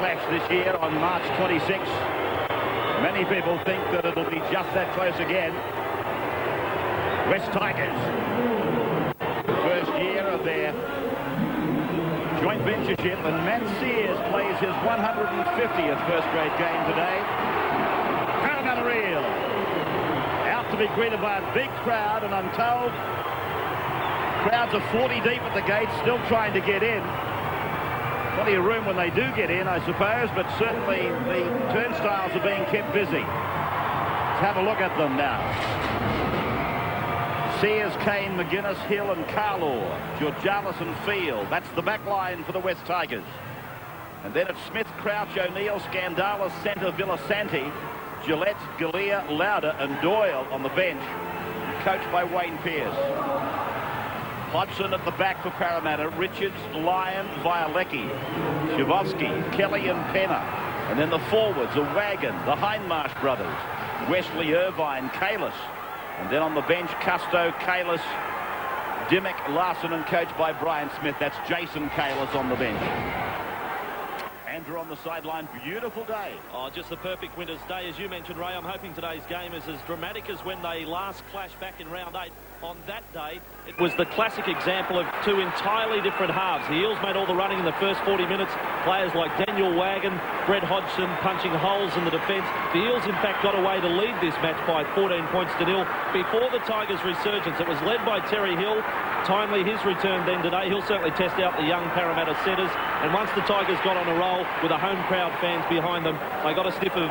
clash this year on March 26th. Many people think that it'll be just that close again. West Tigers, the first year of their joint ventureship, and Matt Sears plays his 150th first-grade game today. Parramatta Reel out to be greeted by a big crowd, and I'm told crowds are 40 deep at the gates, still trying to get in. Plenty of room when they do get in, I suppose, but certainly the turnstiles are being kept busy. Let's have a look at them now. Sears, Kane, McGuinness, Hill and Carlaw. Georgialis and Field. That's the back line for the West Tigers. And then it's Smith, Crouch, O'Neill, Scandalis, Centre, Villasanti, Gillette, Galea, Lauder and Doyle on the bench, coached by Wayne Pearce. Hodgson at the back for Parramatta. Richards, Lyon, Violecki, Shavovsky, Kelly and Penner. And then the forwards, a Wagon, the Hindmarsh brothers, Wesley, Irvine, Kalis. And then on the bench, Custo, Kalis, Dimmick, Larson, and coached by Brian Smith. That's Jason Kalis on the bench. Andrew on the sideline. Beautiful day. Oh, just the perfect winter's day. As you mentioned, Ray, I'm hoping today's game is as dramatic as when they last clashed back in round 8. On that day, it was the classic example of two entirely different halves. The Eels made all the running in the first 40 minutes. Players like Daniel Wagon, Brett Hodgson punching holes in the defence. The Eels, in fact, got away to lead this match by 14 points to nil before the Tigers' resurgence. It was led by Terry Hill. Timely his return then today. He'll certainly test out the young Parramatta setters. And once the Tigers got on a roll with a home crowd fans behind them, they got a sniff of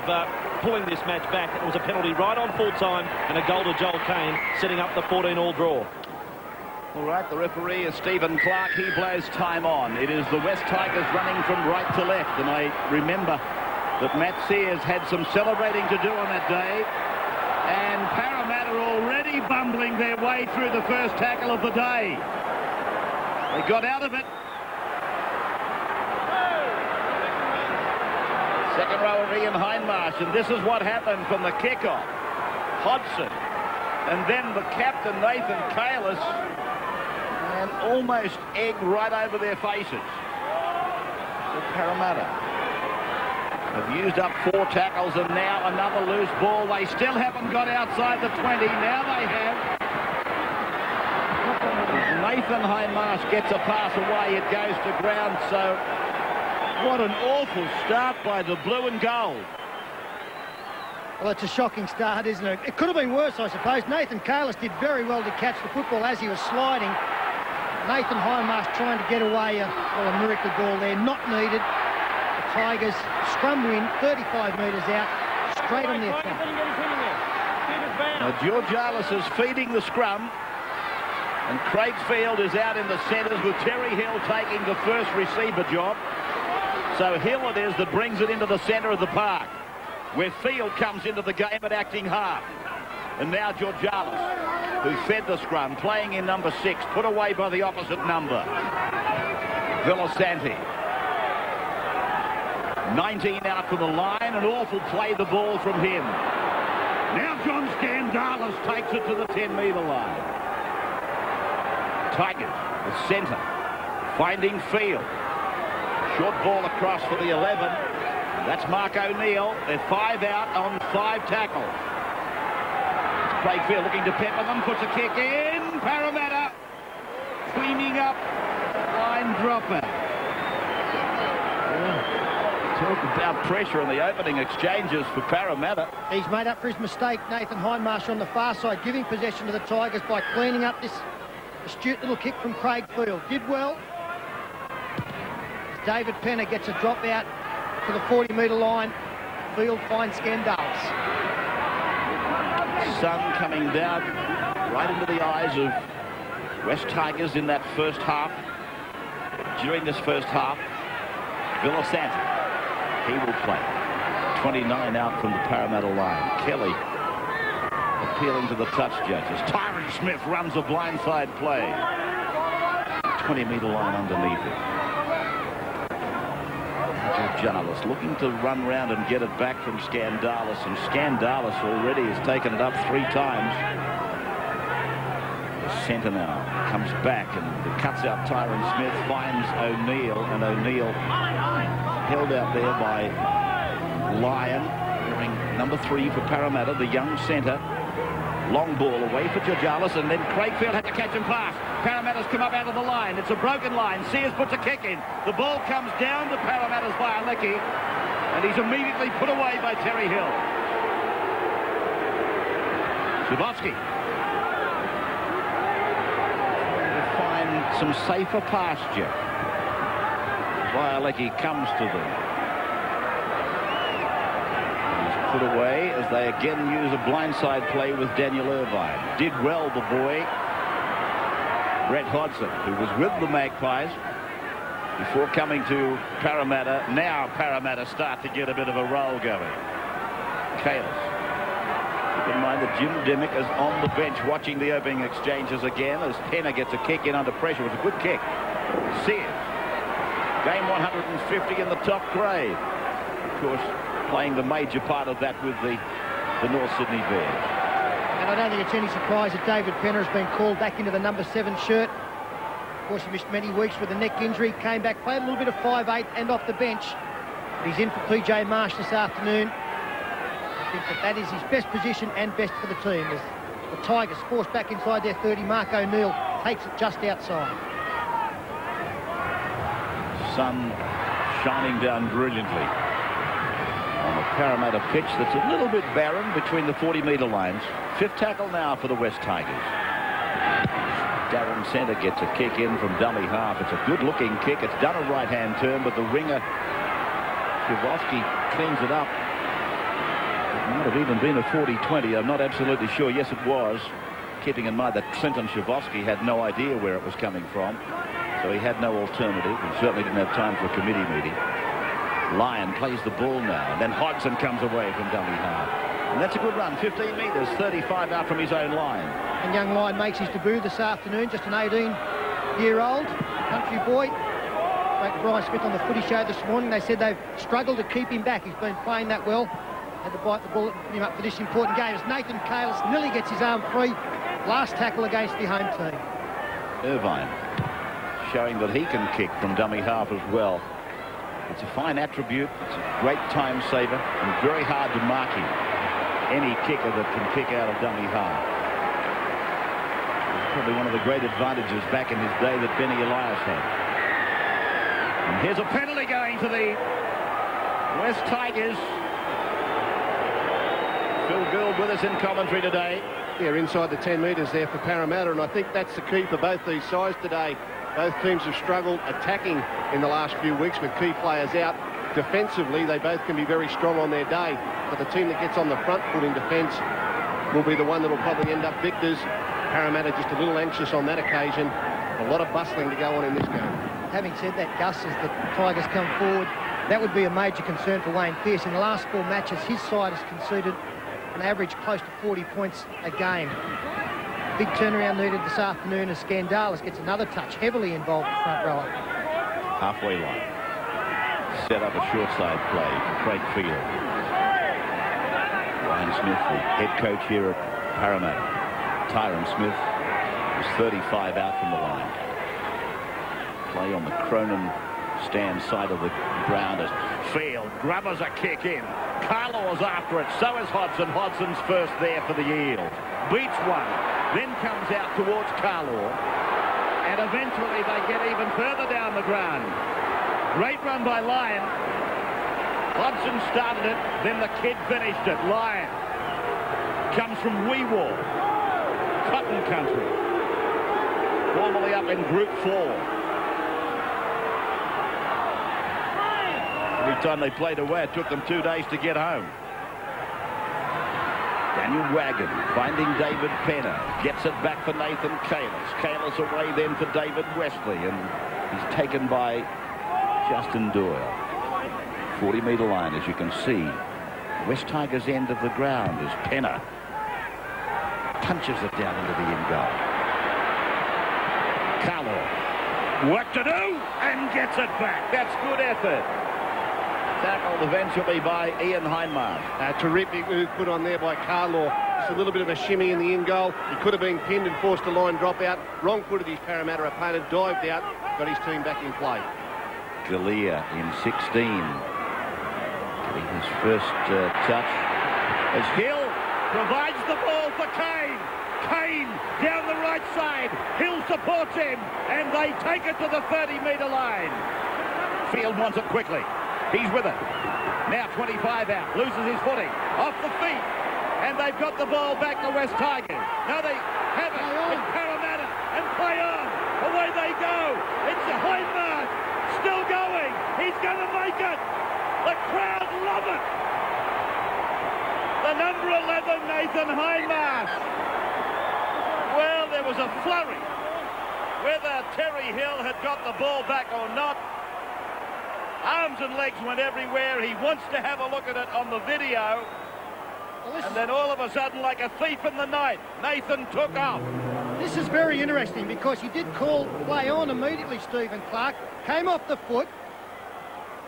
pulling this match back. It was a penalty right on full time and a goal to Joel Kane, setting up the 14-all draw. All right, the referee is Stephen Clark. He blows time on. It is the West Tigers running from right to left. And I remember that Matt Sears had some celebrating to do on that day. And Parramatta already bumbling their way through the first tackle of the day. They got out of it. Second rower Ian Hindmarsh, and this is what happened from the kickoff. Hodgson, and then the captain Nathan Kalis, and almost egg right over their faces. The Parramatta have used up 4 tackles, and now another loose ball. They still haven't got outside the 20. Now they have. Nathan Hindmarsh gets a pass away. It goes to ground, so what an awful start by the blue and gold. Well, it's a shocking start, isn't it? It could have been worse, I suppose. Nathan Kalis did very well to catch the football as he was sliding. Nathan Hindmarsh trying to get away a miracle ball there, not needed. The Tigers scrum win, 35 metres out, straight on the attack. Now, Georgialis is feeding the scrum, and Craig Field is out in the centres with Terry Hill taking the first receiver job. So Hill it is that brings it into the centre of the park, where Field comes into the game at acting half. And now Georgialis, who fed the scrum, playing in number 6, put away by the opposite number. Villasanti. 19 out from the line, an awful play the ball from him. Now John Scandalis takes it to the 10-metre line. Tigers, the centre, finding Field. Short ball across for the 11. That's Mark O'Neill. They're 5 out on 5 tackles. Craig Field looking to pepper them, puts a kick in. Parramatta cleaning up. Line dropper. Talk about pressure in the opening exchanges for Parramatta. He's made up for his mistake, Nathan Hindmarsh on the far side, giving possession to the Tigers by cleaning up this astute little kick from Craig Field. Did well. David Penner gets a drop out to the 40-metre line. Field finds Scandalis. Sun coming down right into the eyes of West Tigers in that first half. During this first half, Villasanti, he will play. 29 out from the Parramatta line. Kelly appealing to the touch judges. Tyron Smith runs a blindside play. 20-metre line underneath it. Georgialis looking to run round and get it back from Scandalis, and Scandalis already has taken it up 3 times. The centre now comes back and cuts out Tyron Smith, finds O'Neill, and O'Neill held out there by Lyon, wearing number 3 for Parramatta, the young centre. Long ball away for Georgalis, and then Craigfield had to catch and pass. Parramatta's come up out of the line. It's a broken line. Sears puts a kick in. The ball comes down to Parramatta's Bialecki, and he's immediately put away by Terry Hill. Szyfowski. They find some safer pasture. Bialecki comes to them. Put away as they again use a blindside play with Daniel Irvine. Did well, the boy. Brett Hodgson, who was with the Magpies before coming to Parramatta. Now Parramatta start to get a bit of a roll going. Kalis. Keep in mind that Jim Dimmick is on the bench watching the opening exchanges again as Penner gets a kick in under pressure. It was a good kick. Sears. Game 150 in the top grade. Of course, playing the major part of that with the North Sydney Bears. And I don't think it's any surprise that David Penner has been called back into the number 7 shirt. Of course, he missed many weeks with a neck injury, came back, played a little bit of 5'8" and off the bench. But he's in for PJ Marsh this afternoon. I think that is his best position and best for the team. As the Tigers forced back inside their 30, Mark O'Neill takes it just outside. Sun shining down brilliantly on the Parramatta pitch that's a little bit barren between the 40-metre lines. 5th tackle now for the West Tigers. Darren Centre gets a kick in from dummy half. It's a good-looking kick. It's done a right-hand turn, but the winger, Szyfowski, cleans it up. It might have even been a 40-20. I'm not absolutely sure. Yes, it was. Keeping in mind that Clinton Szyfowski had no idea where it was coming from. So he had no alternative. He certainly didn't have time for a committee meeting. Lyon plays the ball now, and then Hodgson comes away from dummy half. And that's a good run, 15 metres, 35 out from his own line. And young Lyon makes his debut this afternoon, just an 18-year-old country boy. Spoke to Brian Smith on the footy show this morning. They said they've struggled to keep him back. He's been playing that well. Had to bite the bullet and put him up for this important game. As Nathan Kalis nearly gets his arm free. Last tackle against the home team. Irvine showing that he can kick from dummy half as well. It's a fine attribute. It's a great time saver and very hard to mark him. Any kicker that can kick out of dummy half. Probably one of the great advantages back in his day that Benny Elias had. And here's a penalty going to the West Tigers. Phil Gould with us in commentary today. Yeah, inside the 10 metres there for Parramatta, and I think that's the key for both these sides today. Both teams have struggled attacking in the last few weeks with key players out. Defensively, they both can be very strong on their day, but the team that gets on the front foot in defence will be the one that will probably end up victors. Parramatta just a little anxious on that occasion. A lot of bustling to go on in this game. Having said that, Gus, as the Tigers come forward, that would be a major concern for Wayne Pearce. In the last 4 matches, his side has conceded an average close to 40 points a game. Big turnaround needed this afternoon as Skandalis gets another touch, heavily involved in front rower. Halfway line. Set up a short side play for Craig Field. Ryan Smith, the head coach here at Parramatta. Tyron Smith was 35 out from the line. Play on the Cronin stand side of the ground as Field grubbers a kick in. Carlaw's after it, so is Hodgson. Hodgson's first there for the Eels. Beats one, then comes out towards Carlaw, and eventually they get even further down the ground. Great run by Lyon. Hodgson started it, then the kid finished it. Lyon comes from Weewar, Cotton Country, formerly up in Group 4. Every time they played away, it took them 2 days to get home. Daniel Wagon finding David Penner. Gets it back for Nathan Kalis. Kalis away then for David Wesley. And he's taken by Justin Doyle. 40-metre line, as you can see. West Tigers' end of the ground as Penner punches it down into the in goal. Carlaw. Work to do and gets it back. That's good effort. Tackled eventually by Ian Hindmarsh. A terrific move put on there by Carlaw. Just a little bit of a shimmy in the in goal. He could have been pinned and forced a line drop out. Wrong footed his Parramatta opponent, dived out, got his team back in play. Galea in 16. Getting his first touch as Hill provides the ball for Kane. Kane down the right side. Hill supports him, and they take it to the 30-metre line. Field wants it quickly. He's with it. Now 25 out. Loses his footing. Off the feet. And they've got the ball back to West Tigers. Now they have it in Parramatta and play on. Away they go. It's a Hindmarsh. Still going. He's going to make it. The crowd love it. The number 11, Nathan Hindmarsh. Well, there was a flurry. Whether Terry Hill had got the ball back or not, arms and legs went everywhere. He wants to have a look at it on the video. And then all of a sudden, like a thief in the night, Nathan took off. This is very interesting because he did call play on immediately, Stephen Clark. Came off the foot.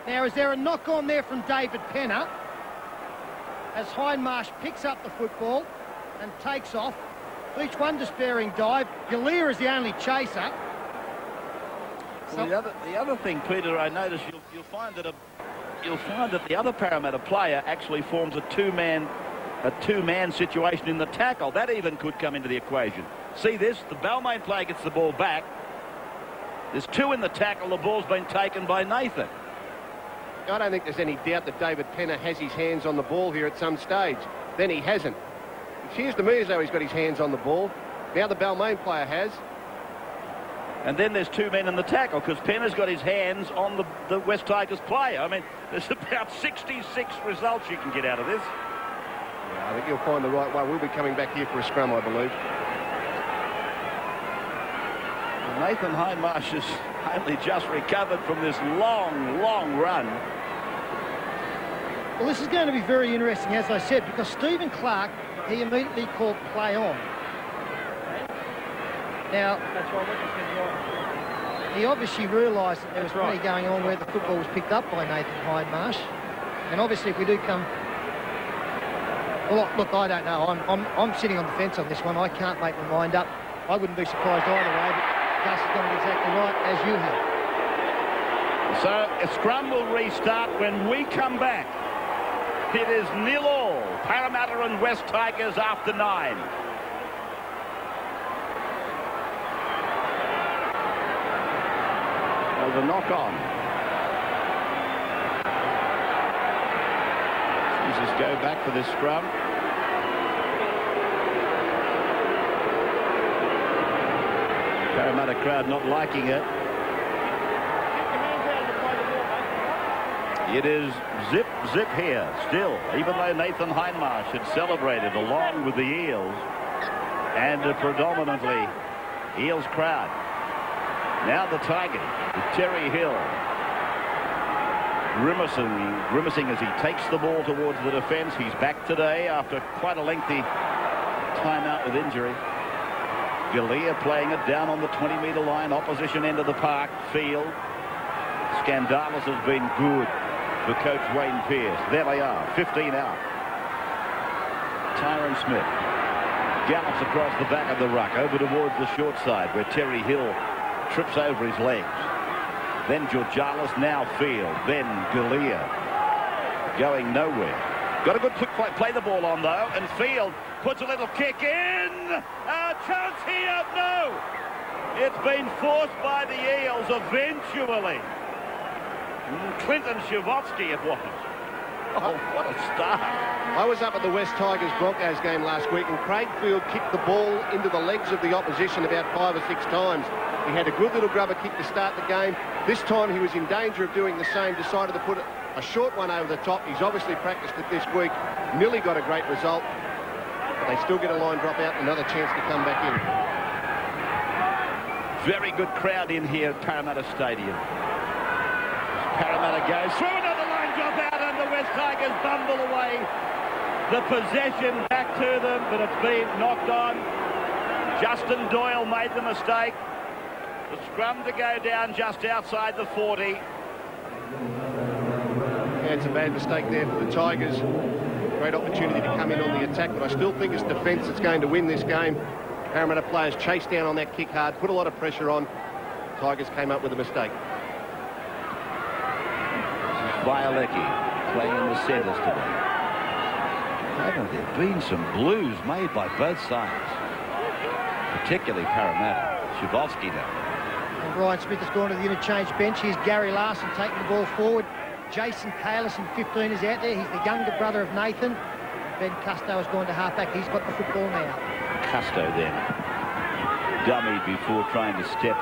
Now, is there a knock on there from David Penner as Hindmarsh picks up the football and takes off? Each one despairing dive. Galea is the only chaser. Well, the other thing, Peter, I noticed you'll find that the other Parramatta player actually forms a two-man situation in the tackle. That even could come into the equation. See this? The Balmain player gets the ball back. There's two in the tackle. The ball's been taken by Nathan. I don't think there's any doubt that David Penner has his hands on the ball here at some stage. Then he hasn't. It appears to me as though he's got his hands on the ball. Now the Balmain player has. And then there's two men in the tackle because Penner's got his hands on the West Tigers player. I mean, there's about 66 results you can get out of this. Yeah, I think you'll find the right one. We'll be coming back here for a scrum, I believe. Nathan Hindmarsh has only just recovered from this long, long run. Well, this is going to be very interesting, as I said, because Stephen Clark, he immediately called play on. Now, he obviously realised that there was plenty going on where the football was picked up by Nathan Hindmarsh. And obviously, if we do come... Well, look, I don't know. I'm sitting on the fence on this one. I can't make my mind up. I wouldn't be surprised either way, but Gus has got it exactly right, as you have. So, a scrum will restart when we come back. It is 0-0. Parramatta and West Tigers after 9. The knock on. Jesus go back for this scrum. Parramatta crowd not liking it. It is zip, zip here still, even though Nathan Hindmarsh had celebrated along with the Eels and a predominantly Eels crowd. Now the Tigers with Terry Hill grimacing as he takes the ball towards the defence. He's back today after quite a lengthy timeout with injury. Galea playing it down on the 20-metre line, opposition end of the park, field. Scandalis has been good for coach Wayne Pearce. There they are, 15 out. Tyron Smith gallops across the back of the ruck over towards the short side where Terry Hill trips over his legs. Then Georgalis, now Field, then Galea. Going nowhere. Got a good quick play the ball on though, and Field puts a little kick in. A chance here, no. It's been forced by the Eels eventually. Clinton Shavotsky it was. Oh, what a start. I was up at the West Tigers Broncos game last week, and Craig Field kicked the ball into the legs of the opposition about 5 or 6 times. He had a good little grubber kick to start the game. This time he was in danger of doing the same, decided to put a short one over the top. He's obviously practiced it this week. Nearly got a great result. But they still get a line drop out, another chance to come back in. Very good crowd in here at Parramatta Stadium. Parramatta goes through another line drop out, and the West Tigers bumble away the possession back to them, but it's been knocked on. Justin Doyle made the mistake. The scrum to go down just outside the 40. Yeah, it's a bad mistake there for the Tigers. Great opportunity to come in on the attack, but I still think it's defence that's going to win this game. Parramatta players chased down on that kick hard, put a lot of pressure on. Tigers came up with a mistake. Violecki playing in the centres today. Haven't there been some blues made by both sides? Particularly Parramatta. Shivalski now. And Ryan Smith has gone to the interchange bench. Here's Gary Larson taking the ball forward. Jason Kalis in 15 is out there. He's the younger brother of Nathan. Ben Custo has gone to halfback. He's got the football now. Custo then dummied before trying to step.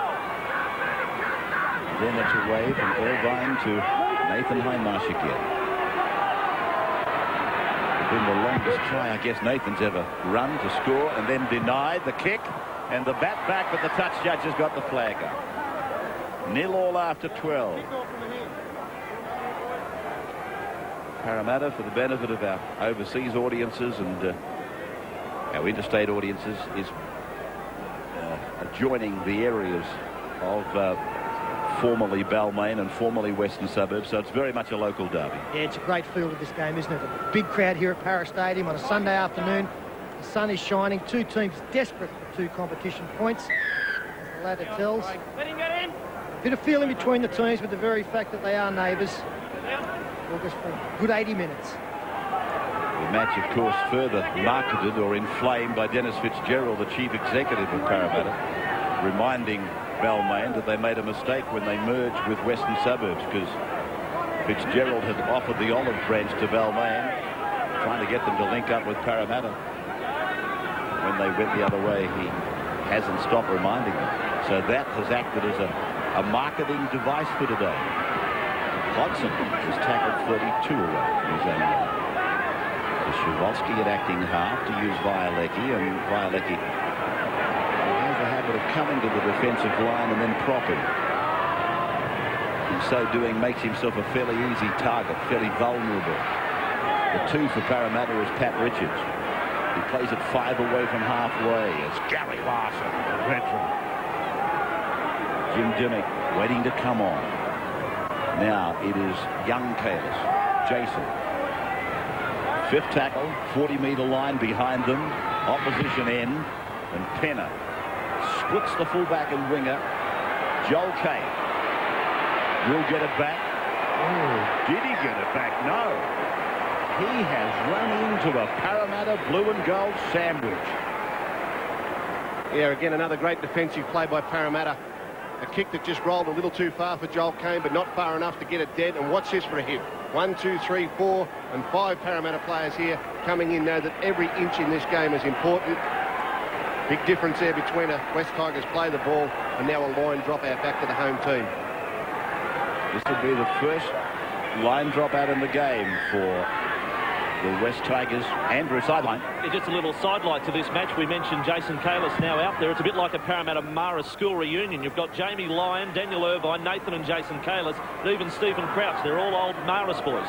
Then it's away from Irvine to Nathan Hindmarsh again. Been the longest try I guess Nathan's ever run to score, and then denied the kick and the bat back, but the touch judge has got the flag up. 0-0 after 12. Parramatta, for the benefit of our overseas audiences and our interstate audiences, is adjoining the areas of formerly Balmain and formerly Western Suburbs, so it's very much a local derby. Yeah, it's a great feel of this game, isn't it? A big crowd here at Parra Stadium on a Sunday afternoon. The sun is shining. Two teams desperate for 2 competition points, as the ladder tells. Let him get in. A bit of feeling between the teams with the very fact that they are neighbours. August for a good 80 minutes. The match, of course, further marketed or inflamed by Dennis Fitzgerald, the chief executive of Parramatta, reminding Balmain that they made a mistake when they merged with Western Suburbs, because Fitzgerald had offered the olive branch to Balmain, trying to get them to link up with Parramatta. When they went the other way, he hasn't stopped reminding them. So that has acted as a marketing device for today. Hodgson was tackled 32 away from his own line. Shivalski at acting half to use Violecki, and Violecki has a habit of coming to the defensive line and then propping. In so doing, makes himself a fairly easy target, fairly vulnerable. The 2 for Parramatta is Pat Richards. He plays it 5 away from halfway. It's Gary Larson, the veteran. Jim Dimmick waiting to come on. Now it is young Kalis, Jason. 5th tackle, 40-metre line behind them, opposition end, and Penner splits the fullback and winger. Joel Kane will get it back. Oh, did he get it back? No. He has run into a Parramatta blue and gold sandwich. Yeah, again, another great defensive play by Parramatta. A kick that just rolled a little too far for Joel Kane, but not far enough to get it dead. And watch this for a hit. 1, 2, 3, 4, and 5 Parramatta players here coming in know that every inch in this game is important. Big difference there between a West Tigers play the ball and now a line drop out back to the home team. This will be the first line drop out in the game for the West Tigers. Andrew, sideline. Yeah, just a little sidelight to this match. We mentioned Jason Kalis now out there. It's a bit like a Parramatta Mara school reunion. You've got Jamie Lyon, Daniel Irvine, Nathan and Jason Kalis, and even Stephen Crouch. They're all old Maris boys.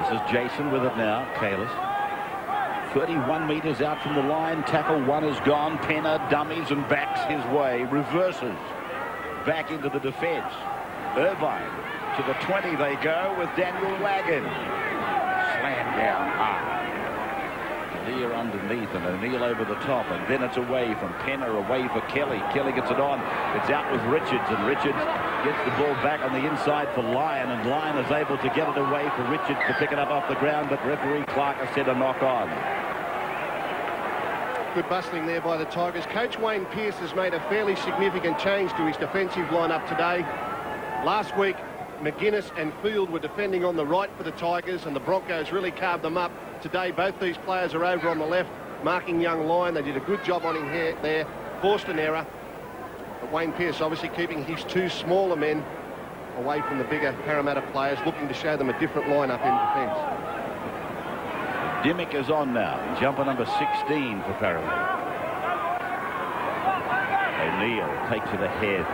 This is Jason with it now. Kalis. 31 metres out from the line. Tackle 1 is gone. Penner dummies and backs his way. Reverses back into the defence. Irvine to the 20 they go with Daniel Wagon. Slam down hard. Lear underneath and O'Neill over the top, and then it's away from Penner, away for Kelly. Kelly gets it on. It's out with Richards, and Richards gets the ball back on the inside for Lyon, and Lyon is able to get it away for Richards to pick it up off the ground, but referee Clark has said a knock on. Good bustling there by the Tigers. Coach Wayne Pearce has made a fairly significant change to his defensive lineup today. Last week, McGuinness and Field were defending on the right for the Tigers, and the Broncos really carved them up. Today, both these players are over on the left, marking young Lyon. They did a good job on him here, there, forced an error. But Wayne Pearce obviously keeping his 2 smaller men away from the bigger Parramatta players, looking to show them a different lineup in defence. Dimmick is on now, jumper number 16 for Parramatta. O'Neill takes to the head.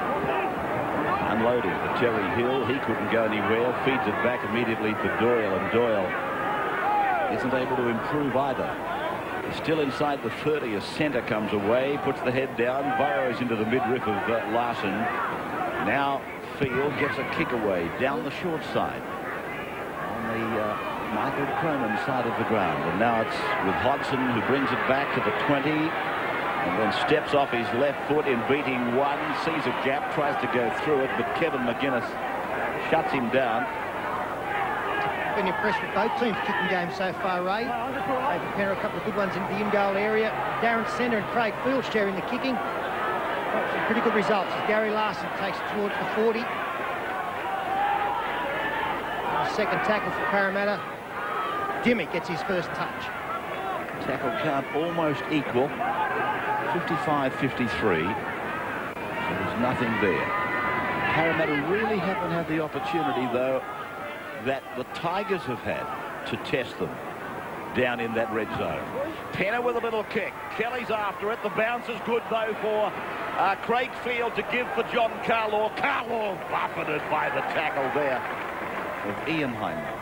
Unloading for Terry Hill. He couldn't go anywhere. Feeds it back immediately to Doyle, and Doyle isn't able to improve either. He's still inside the 30 as centre comes away, puts the head down, burrows into the midriff of Larson. Now Field gets a kick away down the short side on the Michael Cronin side of the ground, and now it's with Hodgson, who brings it back to the 20 and then steps off his left foot in beating 1, sees a gap, tries to go through it, but Kevin McGuinness shuts him down. been impressed with both teams' kicking games so far, Ray. They prepare a couple of good ones into the in-goal area. Darren Centre and Craig Field sharing the kicking. Some pretty good results as Gary Larson takes it towards the 40. Second tackle for Parramatta. Dimmick gets his first touch. Tackle count almost equal, 55-53. There's nothing there. Parramatta really haven't had the opportunity, though, that the Tigers have had to test them down in that red zone. Penner with a little kick. Kelly's after it. The bounce is good, though, for Craig Field to give for John Carlaw. Carlaw buffeted by the tackle there of Ian Hindmarsh.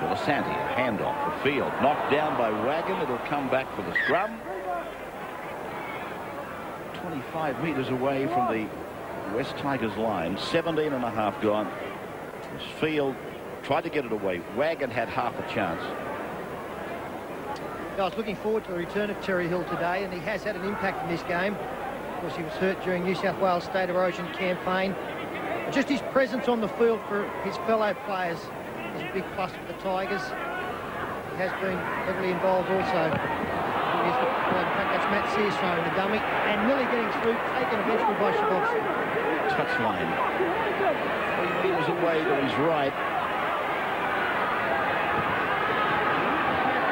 Villasanti, a handoff for Field. Knocked down by Wagon. It'll come back for the scrum. 25 metres away from the West Tigers line. 17 and a half gone. As Field tried to get it away. Wagon had half a chance. I was looking forward to the return of Terry Hill today, and he has had an impact in this game. Of course, he was hurt during New South Wales State of Origin campaign. But just his presence on the field for his fellow players is a big plus for the Tigers. He has been heavily involved also. In fact, that's Matt Sears throwing the dummy and nearly getting through, taken eventually by Shabovsky. Touchline. 3 metres away to his right.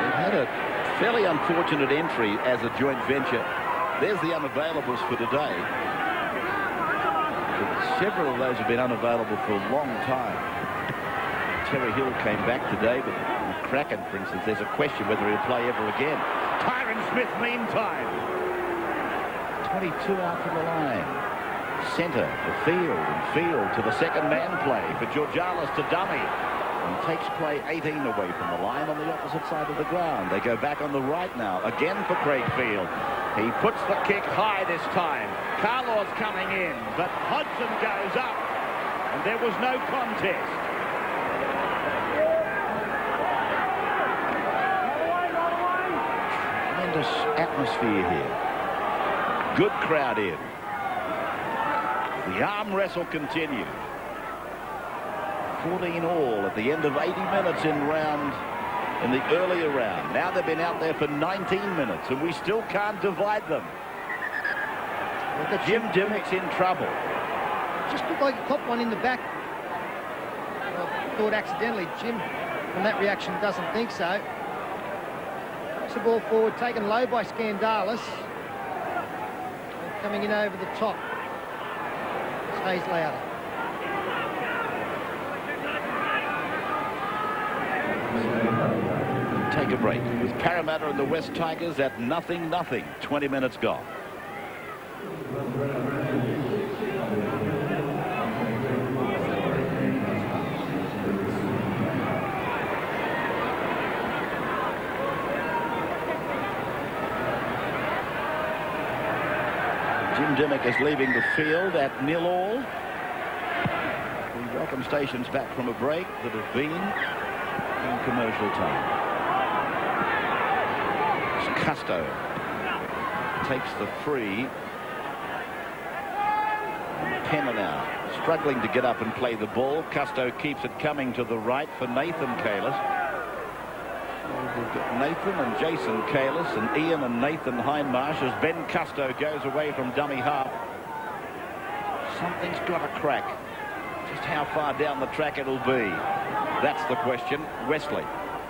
They've had a fairly unfortunate entry as a joint venture. There's the unavailables for today. But several of those have been unavailable for a long time. Terry Hill came back today, but Kraken, for instance, there's a question whether he'll play ever again. Tyron Smith, meantime. 22 out from the line. Centre for Field, and Field to the second man play for Georgialis to dummy. And takes play 18 away from the line on the opposite side of the ground. They go back on the right now, again for Craig Field. He puts the kick high this time. Carlaw's coming in, but Hodgson goes up, and there was no contest. Tremendous atmosphere here. Good crowd in. The arm wrestle continues. 14 all at the end of 80 minutes in the earlier round. Now they've been out there for 19 minutes, and we still can't divide them. Jim Dimmick's in trouble. Just looked like he copped one in the back. I thought accidentally. Jim, from that reaction, doesn't think so. Puts the ball forward, taken low by Scandalis. And coming in over the top. Stays louder. Take a break with Parramatta and the West Tigers at 0-0. 20 minutes gone. Jim Dimmick is leaving the field at 0-all. We welcome stations back from a break that have been in commercial time. Custo takes the free. And Penner now struggling to get up and play the ball. Custo keeps it coming to the right for Nathan Kalis. We've got Nathan and Jason Kalis and Ian and Nathan Hindmarsh as Ben Custo goes away from dummy half. Something's got to crack. Just how far down the track it'll be, that's the question. Wesley.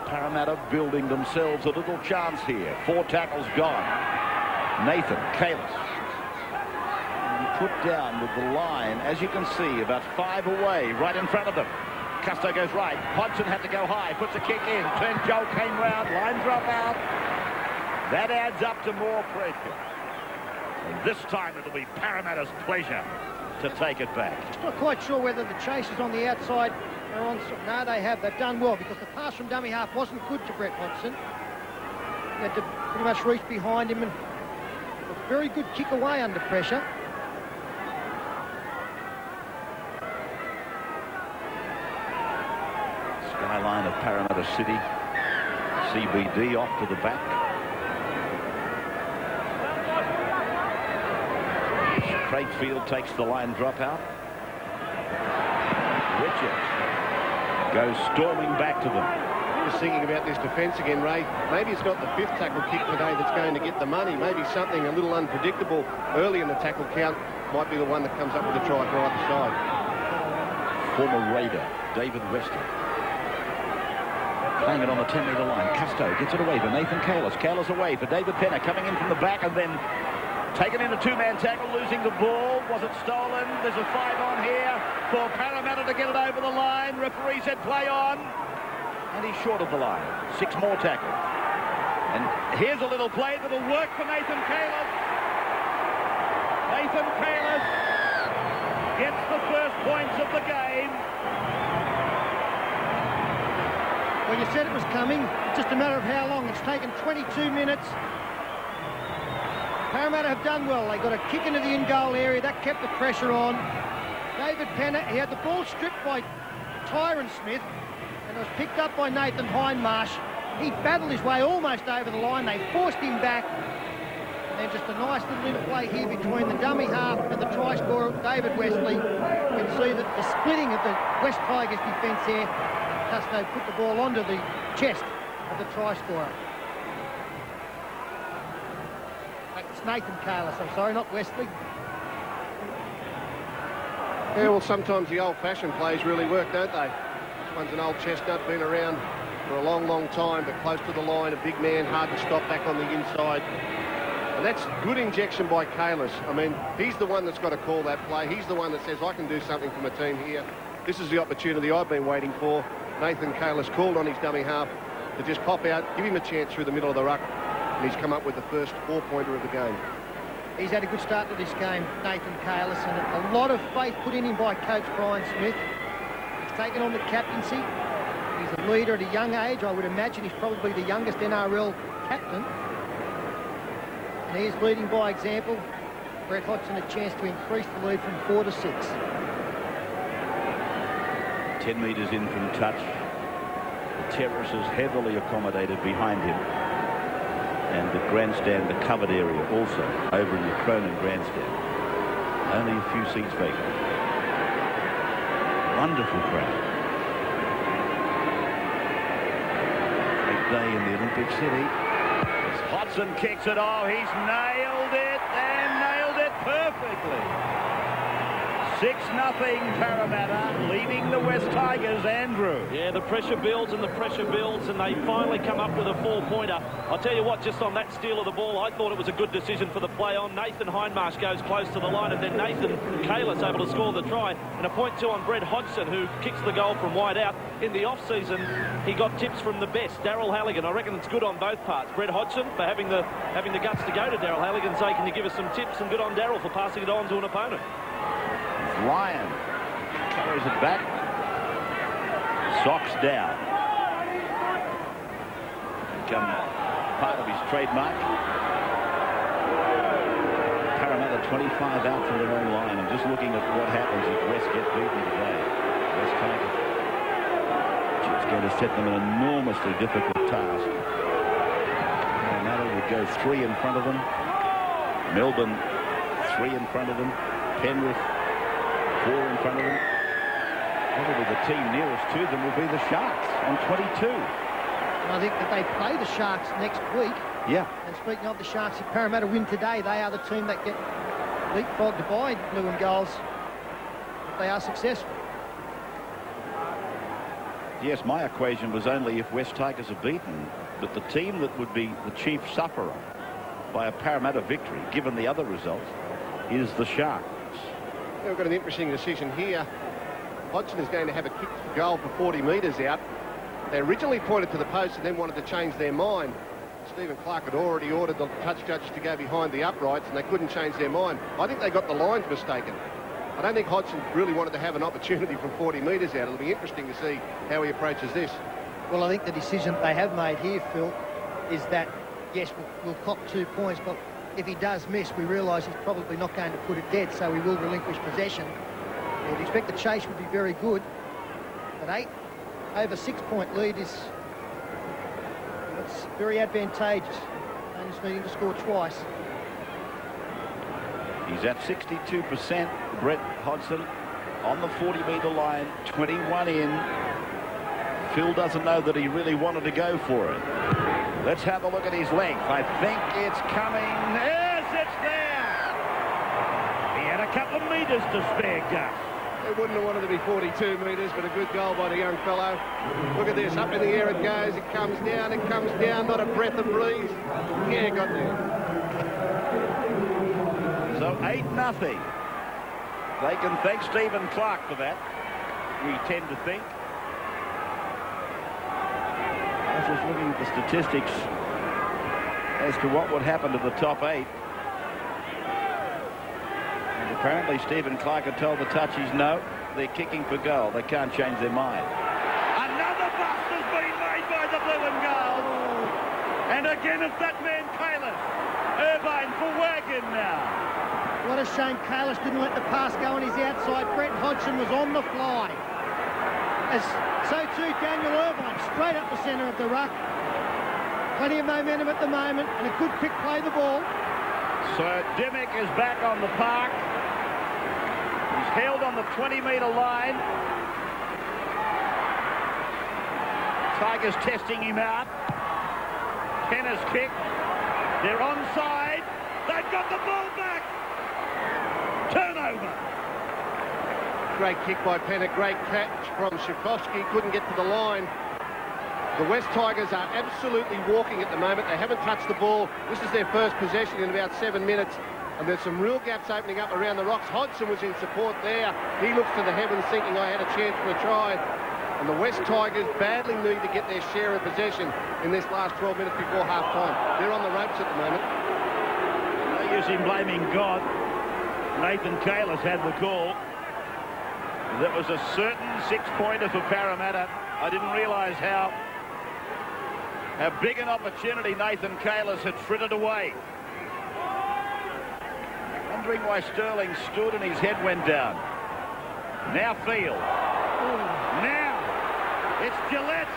Parramatta building themselves a little chance here. 4 tackles gone. Nathan Kalis put down with the line, as you can see, about 5 away, right in front of them. Custo goes right. Hodgson had to go high. Puts a kick in. Turn Joel came round. Line drop out. That adds up to more pressure. And this time it'll be Parramatta's pleasure to take it back. Not quite sure whether the chasers on the outside are on. No, they have. They've done well because the pass from dummy half wasn't good to Brett Hodgson. He had to pretty much reach behind him, and a very good kick away under pressure. Skyline of Parramatta City. CBD off to the back. Craig Field takes the line drop out. Richards goes storming back to them. Just thinking about this defence again, Ray. Maybe it's not the 5th tackle kick today that's going to get the money. Maybe something a little unpredictable early in the tackle count might be the one that comes up with a try for either side. Former Raider, David Weston. Playing it on the 10-metre line. Custo gets it away for Nathan Kalis. Kalis away for David Penner, coming in from the back and then taken in a 2-man tackle, losing the ball. Was it stolen? There's a 5 on here for Parramatta to get it over the line. Referee said play on. And he's short of the line. 6 more tackles. And here's a little play that'll work for Nathan Kalis. Nathan Kalis gets the first points of the game. Well, you said it was coming. It's just a matter of how long. It's taken 22 minutes. Parramatta have done well. They got a kick into the in-goal area. That kept the pressure on. David Penner, he had the ball stripped by Tyron Smith, and it was picked up by Nathan Hindmarsh. He battled his way almost over the line. They forced him back. And then just a nice little interplay here between the dummy half and the try scorer, David Wesley. You can see that the splitting of the West Tigers defence there. Custo put the ball onto the chest of the try scorer. It's Nathan Kalis, I'm sorry, not Wesley. Yeah, well, sometimes the old-fashioned plays really work, don't they? This one's an old chestnut, been around for a long, long time, but close to the line, a big man, hard to stop back on the inside. And that's good injection by Kalis. I mean, he's the one that's got to call that play. He's the one that says, I can do something for my team here. This is the opportunity I've been waiting for. Nathan Kalis called on his dummy half to just pop out, give him a chance through the middle of the ruck, and he's come up with the first 4-pointer of the game. He's had a good start to this game, Nathan Kalis, and a lot of faith put in him by coach Brian Smith. He's taken on the captaincy. He's a leader at a young age. I would imagine he's probably the youngest NRL captain. And he is leading by example. Brett Hodgson a chance to increase the lead from 4 to 6. 10 metres in from touch. The terrace is heavily accommodated behind him. And the grandstand, the covered area also, over in the Cronin grandstand. Only a few seats vacant. Wonderful crowd. Big day in the Olympic City. As Hodgson kicks it off, he's nailed it and nailed it perfectly. 6-0 Parramatta, leading the West Tigers, Andrew. Yeah, the pressure builds and the pressure builds, and they finally come up with a 4-pointer. I'll tell you what, just on that steal of the ball, I thought it was a good decision for the play on. Nathan Hindmarsh goes close to the line, and then Nathan Kalis able to score the try. And a point 2 on Brett Hodgson, who kicks the goal from wide out. In the off-season, he got tips from the best, Daryl Halligan. I reckon it's good on both parts. Brett Hodgson for having the guts to go to Daryl Halligan and say, can you give us some tips? And good on Daryl for passing it on to an opponent. Lyon carries it back. Socks down. Become part of his trademark. Parramatta 25 out from their own line. I'm just looking at what happens if West get beaten today. West Tigers. It's going to set them an enormously difficult task. Parramatta would go 3 in front of them. Melbourne 3 in front of them. Penrith 4 in front of them. Probably the team nearest to them will be the Sharks on 22. And I think that they play the Sharks next week. Yeah. And speaking of the Sharks, if Parramatta win today, they are the team that get leapfrogged by blue and goals if they are successful. Yes, my equation was only if West Tigers are beaten, but the team that would be the chief sufferer by a Parramatta victory, given the other results, is the Sharks. Yeah, we've got an interesting decision here. Hodgson is going to have a kick for goal for 40 metres out. They originally pointed to the post and then wanted to change their mind. Stephen Clark had already ordered the touch judges to go behind the uprights, and they couldn't change their mind. I think they got the lines mistaken. I don't think Hodgson really wanted to have an opportunity from 40 metres out. It'll be interesting to see how he approaches this. Well, I think the decision they have made here, Phil, is that, yes, we'll cop 2 points, but if he does miss, we realise he's probably not going to put it dead, so we will relinquish possession. You'd expect the chase would be very good, but 8 over 6-point lead is very advantageous. And he's needing to score twice. He's at 62%. Brett Hodgson on the 40-metre line, 21 in. Phil doesn't know that he really wanted to go for it. Let's have a look at his length. I think it's coming. Yes, it's there. He had a couple of metres to spare, Gus. They wouldn't have wanted to be 42 metres, but a good goal by the young fellow. Look at this, up in the air it goes, it comes down, not a breath of breeze. Yeah, got there. So 8-0. They can thank Stephen Clark for that, we tend to think. I was just looking at the statistics as to what would happen to the top 8. Apparently, Stephen Clark had told the touchies, no, they're kicking for goal. They can't change their mind. Another bust has been made by the blue and gold. And again, it's that man, Kalis. Irvine for Wagon now. What a shame Kalis didn't let the pass go on his outside. Brett Hodgson was on the fly. So too Daniel Irvine, straight up the centre of the ruck. Plenty of momentum at the moment, and a good quick play the ball. So Dimmick is back on the park. He's held on the 20-metre line. Tigers testing him out. Penner's kick. They're onside. They've got the ball back. Turnover. Great kick by Penner, great catch from Schifkovski, couldn't get to the line. The West Tigers are absolutely walking at the moment. They haven't touched the ball. This is their first possession in about 7 minutes. And there's some real gaps opening up around the rocks. Hodgson was in support there. He looks to the heavens thinking, I had a chance for a try. And the West Tigers badly need to get their share of possession in this last 12 minutes before half-time. They're on the ropes at the moment. No use in blaming God. Nathan Kalis had the call. That was a certain 6-pointer for Parramatta. I didn't realise how big an opportunity Nathan Kalis had frittered away. Wondering why Sterling stood and his head went down. Now Field. Now it's Gillette.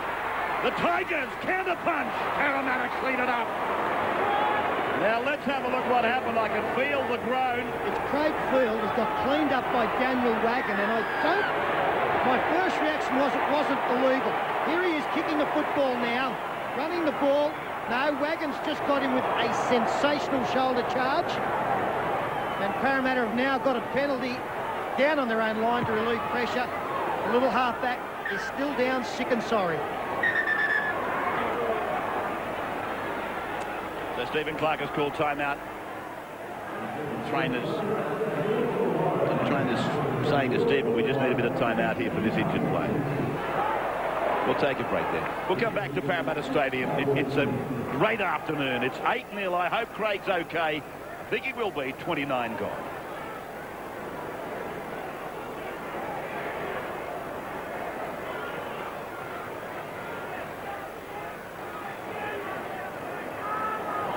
The Tigers counter-punch. Parramatta clean it up. Now let's have a look what happened. I can feel the groan. It's Craig Field has got cleaned up by Daniel Wagon, and my first reaction was it wasn't illegal. Here he is kicking the football now, running the ball. No, Wagon's just got him with a sensational shoulder charge. And Parramatta have now got a penalty down on their own line to relieve pressure. The little halfback is still down, sick and sorry. So Stephen Clark has called timeout. Trainers saying to Stephen, we just need a bit of timeout here for this injured player. We'll take a break there. We'll come back to Parramatta Stadium. It's a great afternoon. It's 8-0. I hope Craig's okay. I think he will be. 29 gone.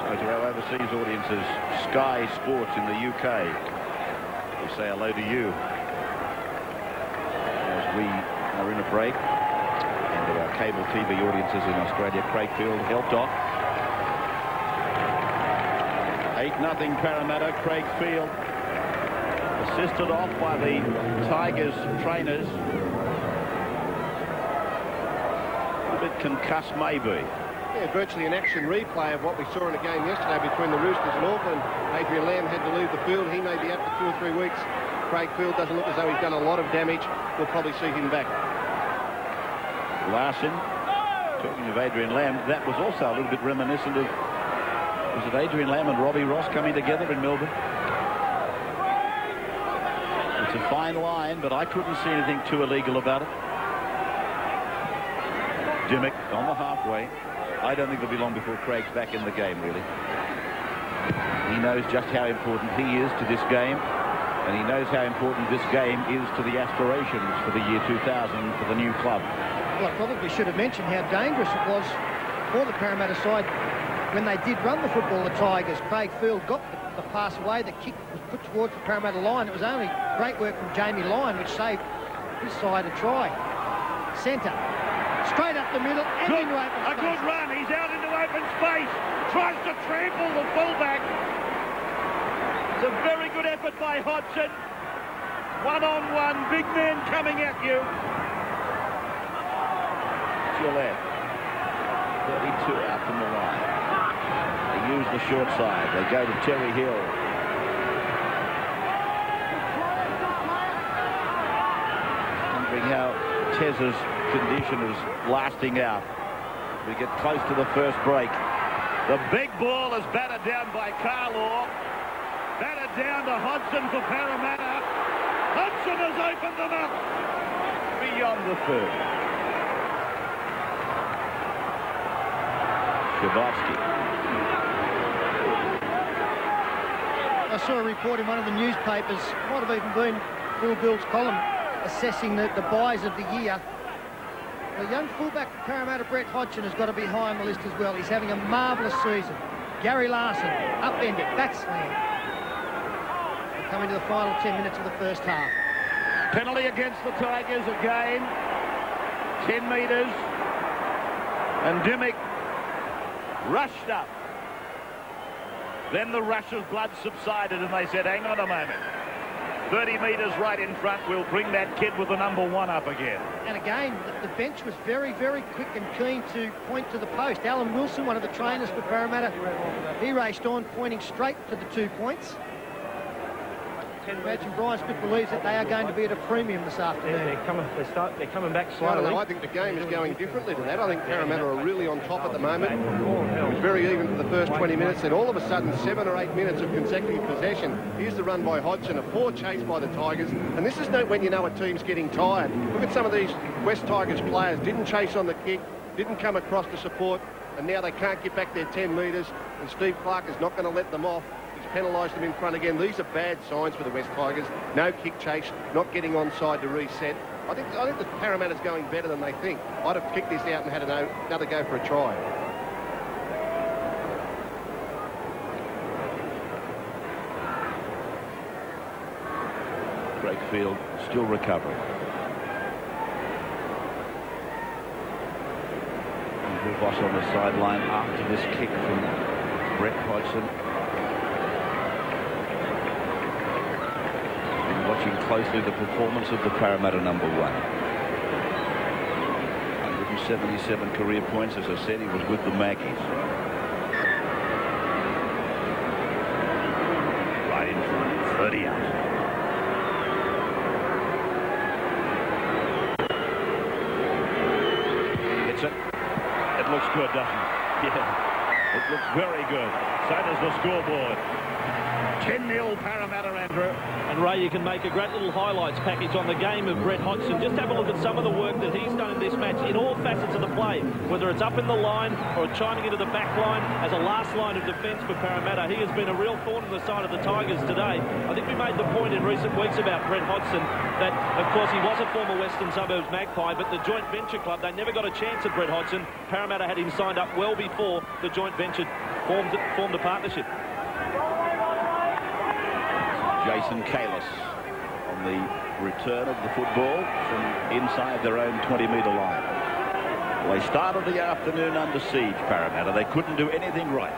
So to our overseas audiences, Sky Sports in the UK, we say hello to you as we are in a break. And to our cable TV audiences in Australia, Craig Field helped off. 8-0 Parramatta. Craig Field assisted off by the Tigers trainers. A bit concussed maybe. Yeah, virtually an action replay of what we saw in a game yesterday between the Roosters and Auckland. Adrian Lamb had to leave the field. He may be out for 2 or 3 weeks. Craig Field doesn't look as though he's done a lot of damage. We'll probably see him back. Larson, talking of Adrian Lamb, that was also a little bit reminiscent of, was it Adrian Lamb and Robbie Ross coming together in Melbourne? It's a fine line, but I couldn't see anything too illegal about it. Dimmick on the halfway. I don't think it'll be long before Craig's back in the game, really. He knows just how important he is to this game, and he knows how important this game is to the aspirations for the year 2000 for the new club. Well, I probably should have mentioned how dangerous it was for the Parramatta side when they did run the football, the Tigers. Craig Field got the pass away. The kick was put towards the Parramatta line. It was only great work from Jamie Lyon, which saved his side a try. Centre. Straight up the middle and into open space. A good run. He's out into open space. Tries to trample the fullback. It's a very good effort by Hodgson. One-on-one. Big man coming at you. Gillette. 32 out from the line. They use the short side. They go to Terry Hill. Wondering how Tez's condition is lasting out. We get close to the first break. The big ball is batted down by Carlaw. Batted down to Hodgson for Parramatta. Hodgson has opened them up beyond the third. Shabowski. I saw a report in one of the newspapers, might have even been Bill Bill's column, assessing the buys of the year. The young fullback for Parramatta, Brett Hodgson, has got to be high on the list as well. He's having a marvellous season. Gary Larson, upended, bat slam. We're coming to the final 10 minutes of the first half. Penalty against the Tigers again. 10 metres. And Dimmick rushed up. Then the rush of blood subsided and they said, hang on a moment. 30 metres right in front, we'll bring that kid with the number 1 up again. And again, the bench was very, very quick and keen to point to the post. Alan Wilson, one of the trainers for Parramatta, he raced on, pointing straight to the 2 points. I imagine Brian Smith believes that they are going to be at a premium this afternoon. They're coming back I slowly. don't know. I think the game is going differently to that. I think Parramatta are really on top at the moment. It was very even for the first 20 minutes. Then all of a sudden, 7 or 8 minutes of consecutive possession. Here's the run by Hodgson, a poor chase by the Tigers. And this is when you know a team's getting tired. Look at some of these West Tigers players. Didn't chase on the kick, didn't come across to support, and now they can't get back their 10 metres. And Steve Clark is not going to let them off. He's penalised them in front again. These are bad signs for the West Tigers. No kick chase, not getting onside to reset. I think the Parramatta's going better than they think. I'd have kicked this out and had another go for a try. Craigfield still recovering. And Rivos on the sideline after this kick from Brett Hodgson. Watching closely the performance of the Parramatta number 1. 177 career points. As I said, he was with the Maggies. Right in front, 30 out. Hits it. It looks good, doesn't it? Yeah, it looks very good. So does the scoreboard. 10-0 Parramatta, Andrew. And Ray, you can make a great little highlights package on the game of Brett Hodgson. Just have a look at some of the work that he's done in this match in all facets of the play, whether it's up in the line or chiming into the back line as a last line of defence for Parramatta. He has been a real thorn in the side of the Tigers today. I think we made the point in recent weeks about Brett Hodgson that, of course, he was a former Western Suburbs Magpie, but the joint venture club, they never got a chance at Brett Hodgson. Parramatta had him signed up well before the joint venture formed a partnership. Jason Kalis on the return of the football from inside their own 20-metre line. Well, they started the afternoon under siege, Parramatta. They couldn't do anything right.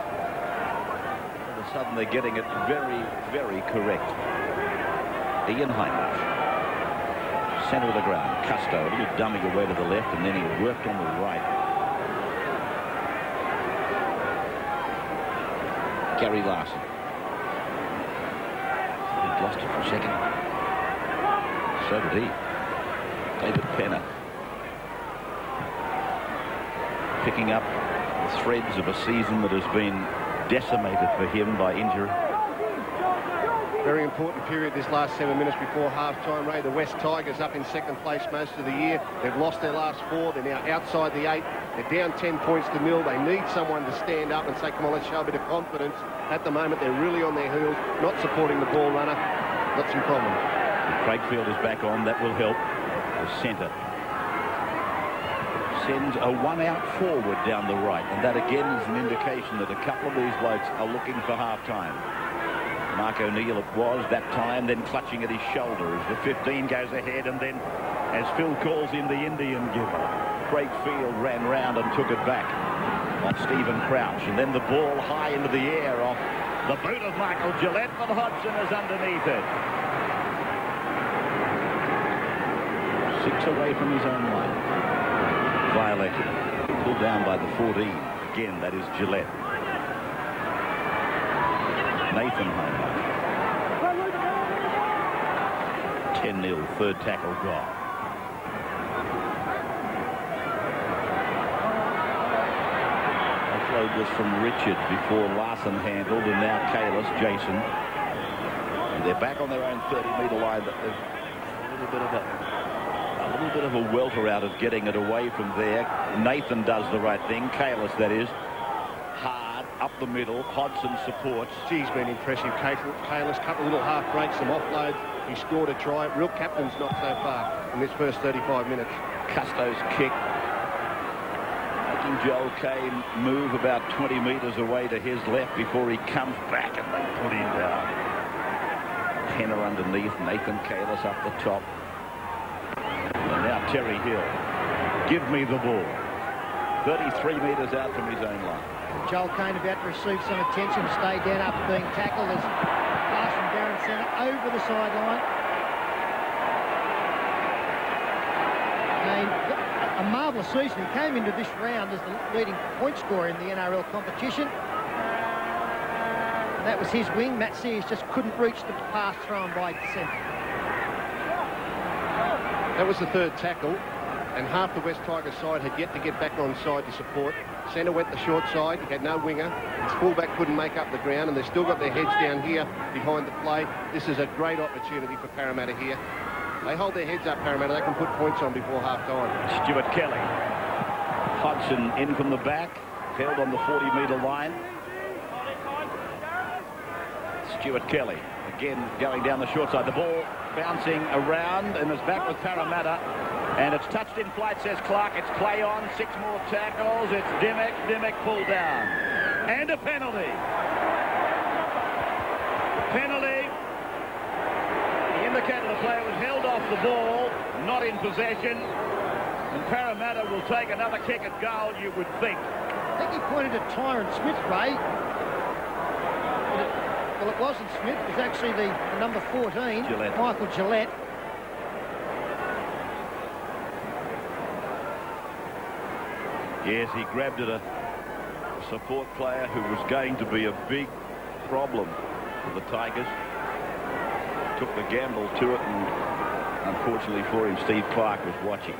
All of a sudden, they're getting it very, very correct. Ian Heinrich, centre of the ground. Custo, a little dummy away to the left, and then he worked on the right. Gary Larson. Lost it for a second. So did he. David Penner. Picking up the threads of a season that has been decimated for him by injury. Very important period this last 7 minutes before half-time, Ray. The West Tigers up in second place most of the year. They've lost their last 4. They're now outside the 8. They're down 10 points to 0. They need someone to stand up and say, come on, let's show a bit of confidence. At the moment, they're really on their heels, not supporting the ball runner. Got some problems. Craigfield is back on. That will help. The centre sends a 1-out forward down the right. And that, again, is an indication that a couple of these blokes are looking for half-time. Mark O'Neill it was that time, then clutching at his shoulder as the 15 goes ahead, and then as Phil calls in the Indian giver, Craigfield ran round and took it back off Stephen Crouch, and then the ball high into the air off the boot of Michael Gillette, but Hodgson is underneath it. 6 away from his own line. violated. Pulled down by the 14. Again, that is Gillette. Nathan Homer. 10-0, third tackle goal. Offload was from Richard before Larson handled, and now Kalis, Jason. And they're back on their own 30-metre line, but there's a little bit of a welter out of getting it away from there. Nathan does the right thing. Kalis, that is. Hard, up the middle. Hodgson supports. He's been impressive. Kalis, couple of little half breaks, some offload. He scored a try. Real captain's not so far in this first 35 minutes. Custo's kick. Making Joel Kane move about 20 metres away to his left before he comes back, and they put him down. Henner underneath. Nathan Kalis up the top. And now Terry Hill. Give me the ball. 33 metres out from his own line. Joel Kane about to receive some attention, stay down after being tackled as pass from Darren Centre over the sideline. And a marvellous season. He came into this round as the leading point scorer in the NRL competition. And that was his wing. Matt Sears just couldn't reach the pass thrown by Centre. That was the third tackle, and half the West Tigers side had yet to get back on side to support. Centre went the short side. He had no winger. His fullback couldn't make up the ground, and they've still got their heads down here behind the play. This is a great opportunity for Parramatta here. They hold their heads up, Parramatta. They can put points on before half-time. Stuart Kelly. Hodgson in from the back. Held on the 40-metre line. Stuart Kelly again going down the short side. The ball bouncing around, and it's back with Parramatta. And it's touched in flight, says Clark. It's play on. 6 more tackles. It's Dimmock. Dimmock pulled down. And a penalty. Penalty. The indicator the player was held off the ball, not in possession. And Parramatta will take another kick at goal, you would think. I think he pointed at Tyron Smith, Ray. Well, it wasn't Smith. It was actually the number 14, Gillette. Michael Gillette. Yes, he grabbed at a support player who was going to be a big problem for the Tigers. Took the gamble to it, and unfortunately for him, Steve Clark was watching.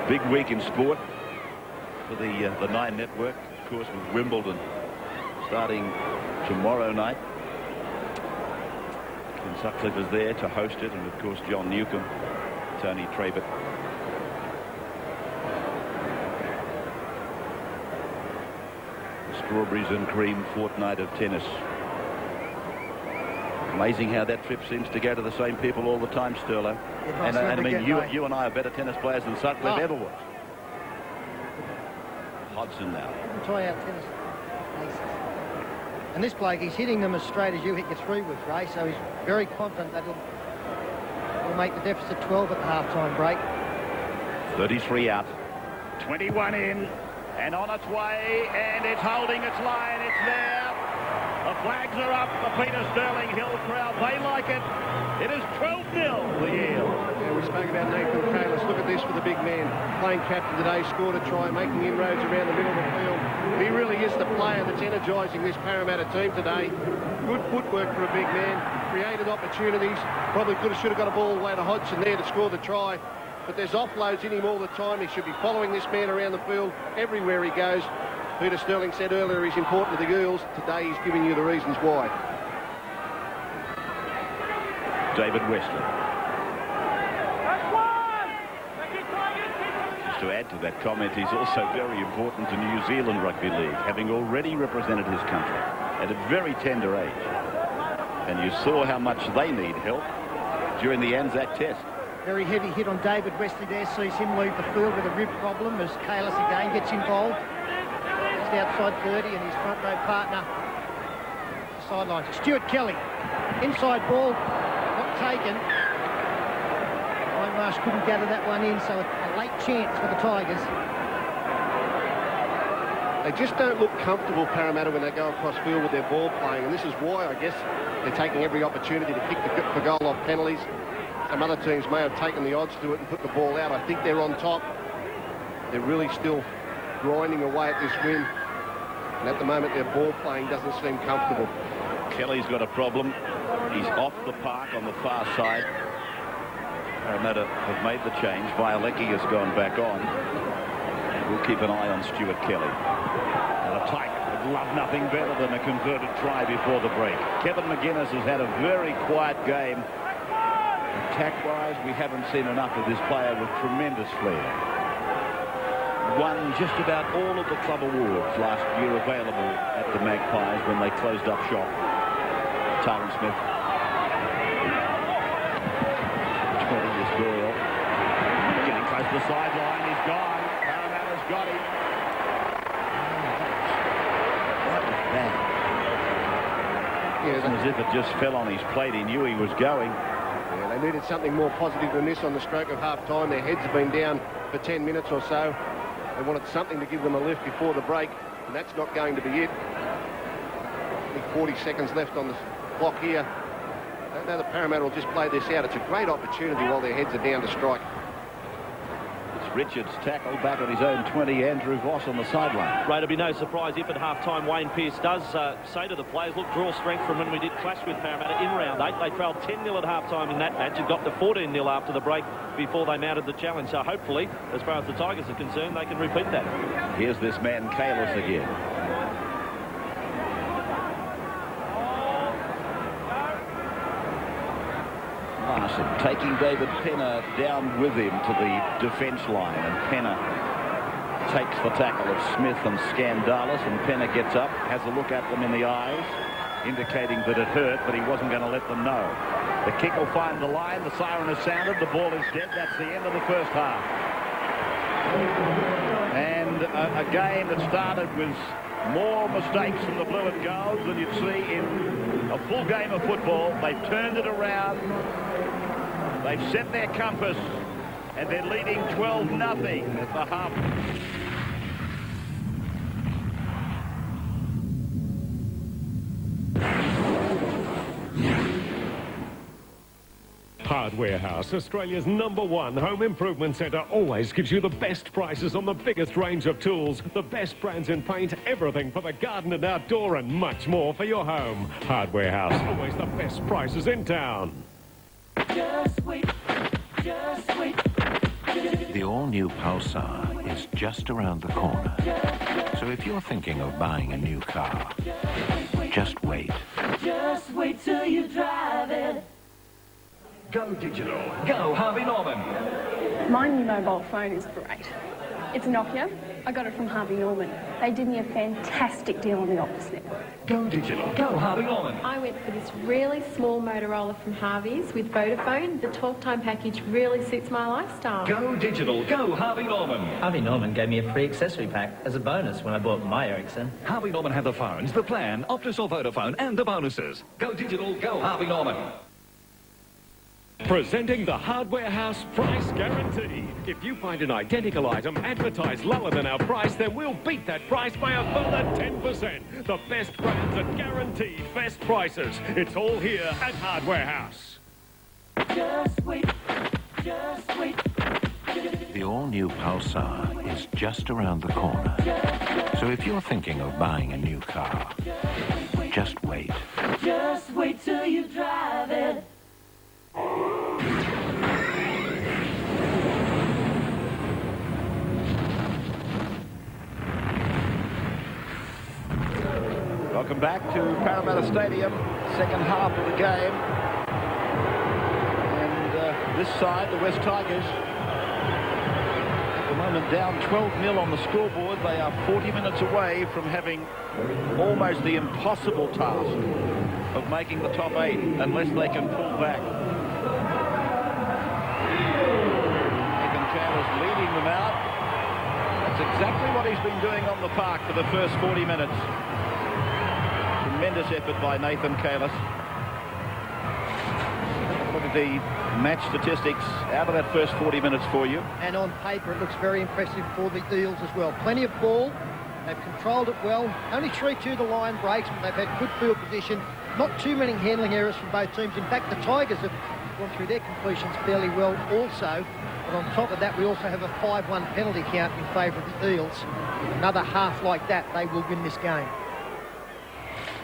Big week in sport for the Nine Network, of course, with Wimbledon starting tomorrow night. Ken Sutcliffe is there to host it, and of course John Newcomb, Tony Trabert. Strawberries and cream fortnight of tennis. Amazing how that trip seems to go to the same people all the time, Sterlo. And I mean, you and I are better tennis players than Sutcliffe ever was. Hodgson now. Try out tennis. And this bloke, he's hitting them as straight as you hit your 3-wood, Ray, so he's very confident that he'll make the deficit 12 at the half-time break. 33 out. 21 in. And on its way. And it's holding its line. It's there. The flags are up. The Peter Sterling Hill crowd, they like it. It is 12-0 the Eel. Yeah, we spoke about Nathan Kalis. Look at this for the big man. Playing captain today, scored a try, making inroads around the middle of the field. He really is the player that's energising this Parramatta team today. Good footwork for a big man. Created opportunities. Probably should have got a ball away to Hodgson there to score the try. But there's offloads in him all the time. He should be following this man around the field everywhere he goes. Peter Sterling said earlier he's important to the Eels. Today he's giving you the reasons why. David Westley. Just to add to that comment, he's also very important to New Zealand Rugby League, having already represented his country at a very tender age. And you saw how much they need help during the Anzac Test. Very heavy hit on David Westley there, sees him leave the field with a rib problem as Kalis again gets involved. Just outside 30, and his front row partner sideline. Stuart Kelly, inside ball, not taken. Marsh couldn't gather that one in, so a late chance for the Tigers. They just don't look comfortable, Parramatta, when they go across field with their ball playing, and this is why, I guess, they're taking every opportunity to kick the goal off penalties. Some other teams may have taken the odds to it and put the ball out. I think they're on top. They're really still grinding away at this win. And at the moment, their ball playing doesn't seem comfortable. Kelly's got a problem. He's off the park on the far side. Parramatta have made the change. Violecki has gone back on. We'll keep an eye on Stuart Kelly. And the Tigers would love nothing better than a converted try before the break. Kevin McGuinness has had a very quiet game. Attack-wise, we haven't seen enough of this player with tremendous flair. Won just about all of the club awards last year available at the Magpies when they closed up shop. Tyron Smith. 20 is Doyle. Getting close to the sideline. He's gone. Parramatta's got him. That was bad. Yeah, as if it just fell on his plate. He knew he was going. Yeah, they needed something more positive than this on the stroke of half-time. Their heads have been down for 10 minutes or so. They wanted something to give them a lift before the break, and that's not going to be it. Only 40 seconds left on the clock here. I don't know that Parramatta will just play this out. It's a great opportunity while their heads are down to strike. It's Richards tackled back at his own 20. Andrew Voss on the sideline. Ray, it'll be no surprise if at half-time Wayne Pearce does say to the players, look, draw strength from when we did clash with Parramatta in round 8. They trailed 10-0 at half-time in that match and got to 14-0 after the break before they mounted the challenge. So hopefully, as far as the Tigers are concerned, they can repeat that. Here's this man, Kalis, again. Larson taking David Penner down with him to the defence line, and Penner takes the tackle of Smith and Scandalis, and Penner gets up, has a look at them in the eyes, indicating that it hurt, but he wasn't going to let them know. The kick will find the line. The siren has sounded. The ball is dead. That's the end of the first half. And a game that started with more mistakes from the blue and gold than you'd see in a full game of football. They've turned it around. They've set their compass, and they're leading 12-0 at the half. Hardware House, Australia's #1 home improvement centre, always gives you the best prices on the biggest range of tools, the best brands in paint, everything for the garden and outdoor, and much more for your home. Hardware House, always the best prices in town. Just wait, just wait. The all-new Pulsar is just around the corner. So if you're thinking of buying a new car, just wait. Just wait till you drive it. Go digital. Go Harvey Norman. My new mobile phone is great. It's a Nokia. I got it from Harvey Norman. They did me a fantastic deal on the Optus network. Go digital. Go Harvey Norman. I went for this really small Motorola from Harvey's with Vodafone. The talk time package really suits my lifestyle. Go digital. Go Harvey Norman. Harvey Norman gave me a free accessory pack as a bonus when I bought my Ericsson. Harvey Norman had the phones, the plan, Optus or Vodafone, and the bonuses. Go digital. Go Harvey Norman. Presenting the Hardware House Price Guarantee. If you find an identical item advertised lower than our price, then we'll beat that price by a further 10%. The best brands at guaranteed best prices. It's all here at Hardware House. Just wait, just wait. The all-new Pulsar is just around the corner. So if you're thinking of buying a new car, just wait. Just wait till you drive it. Welcome back to Parramatta Stadium, second half of the game. And this side, the West Tigers, at the moment down 12-0 on the scoreboard. They are 40 minutes away from having almost the impossible task of making the top 8 unless they can pull back. Nathan Chandler's leading them out. That's exactly what he's been doing on the park for the first 40 minutes. Tremendous effort by Nathan Kalis. Look at the match statistics out of that first 40 minutes for you. And on paper, it looks very impressive for the Eels as well. Plenty of ball. They've controlled it well. Only 3-2 the line breaks, but they've had good field position. Not too many handling errors from both teams. In fact, the Tigers have gone through their completions fairly well also. But on top of that, we also have a 5-1 penalty count in favour of the Eels. With another half like that, they will win this game.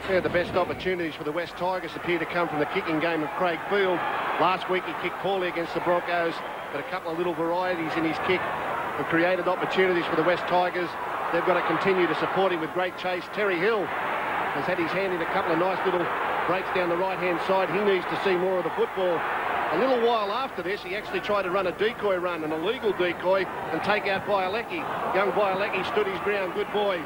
Yeah, the best opportunities for the West Tigers appear to come from the kicking game of Craig Field. Last week he kicked poorly against the Broncos, but a couple of little varieties in his kick have created opportunities for the West Tigers. They've got to continue to support him with great chase. Terry Hill has had his hand in a couple of nice little breaks down the right-hand side. He needs to see more of the football. A little while after this, he actually tried to run a decoy run, an illegal decoy, and take out Biolecki. Young Biolecki stood his ground. Good boy.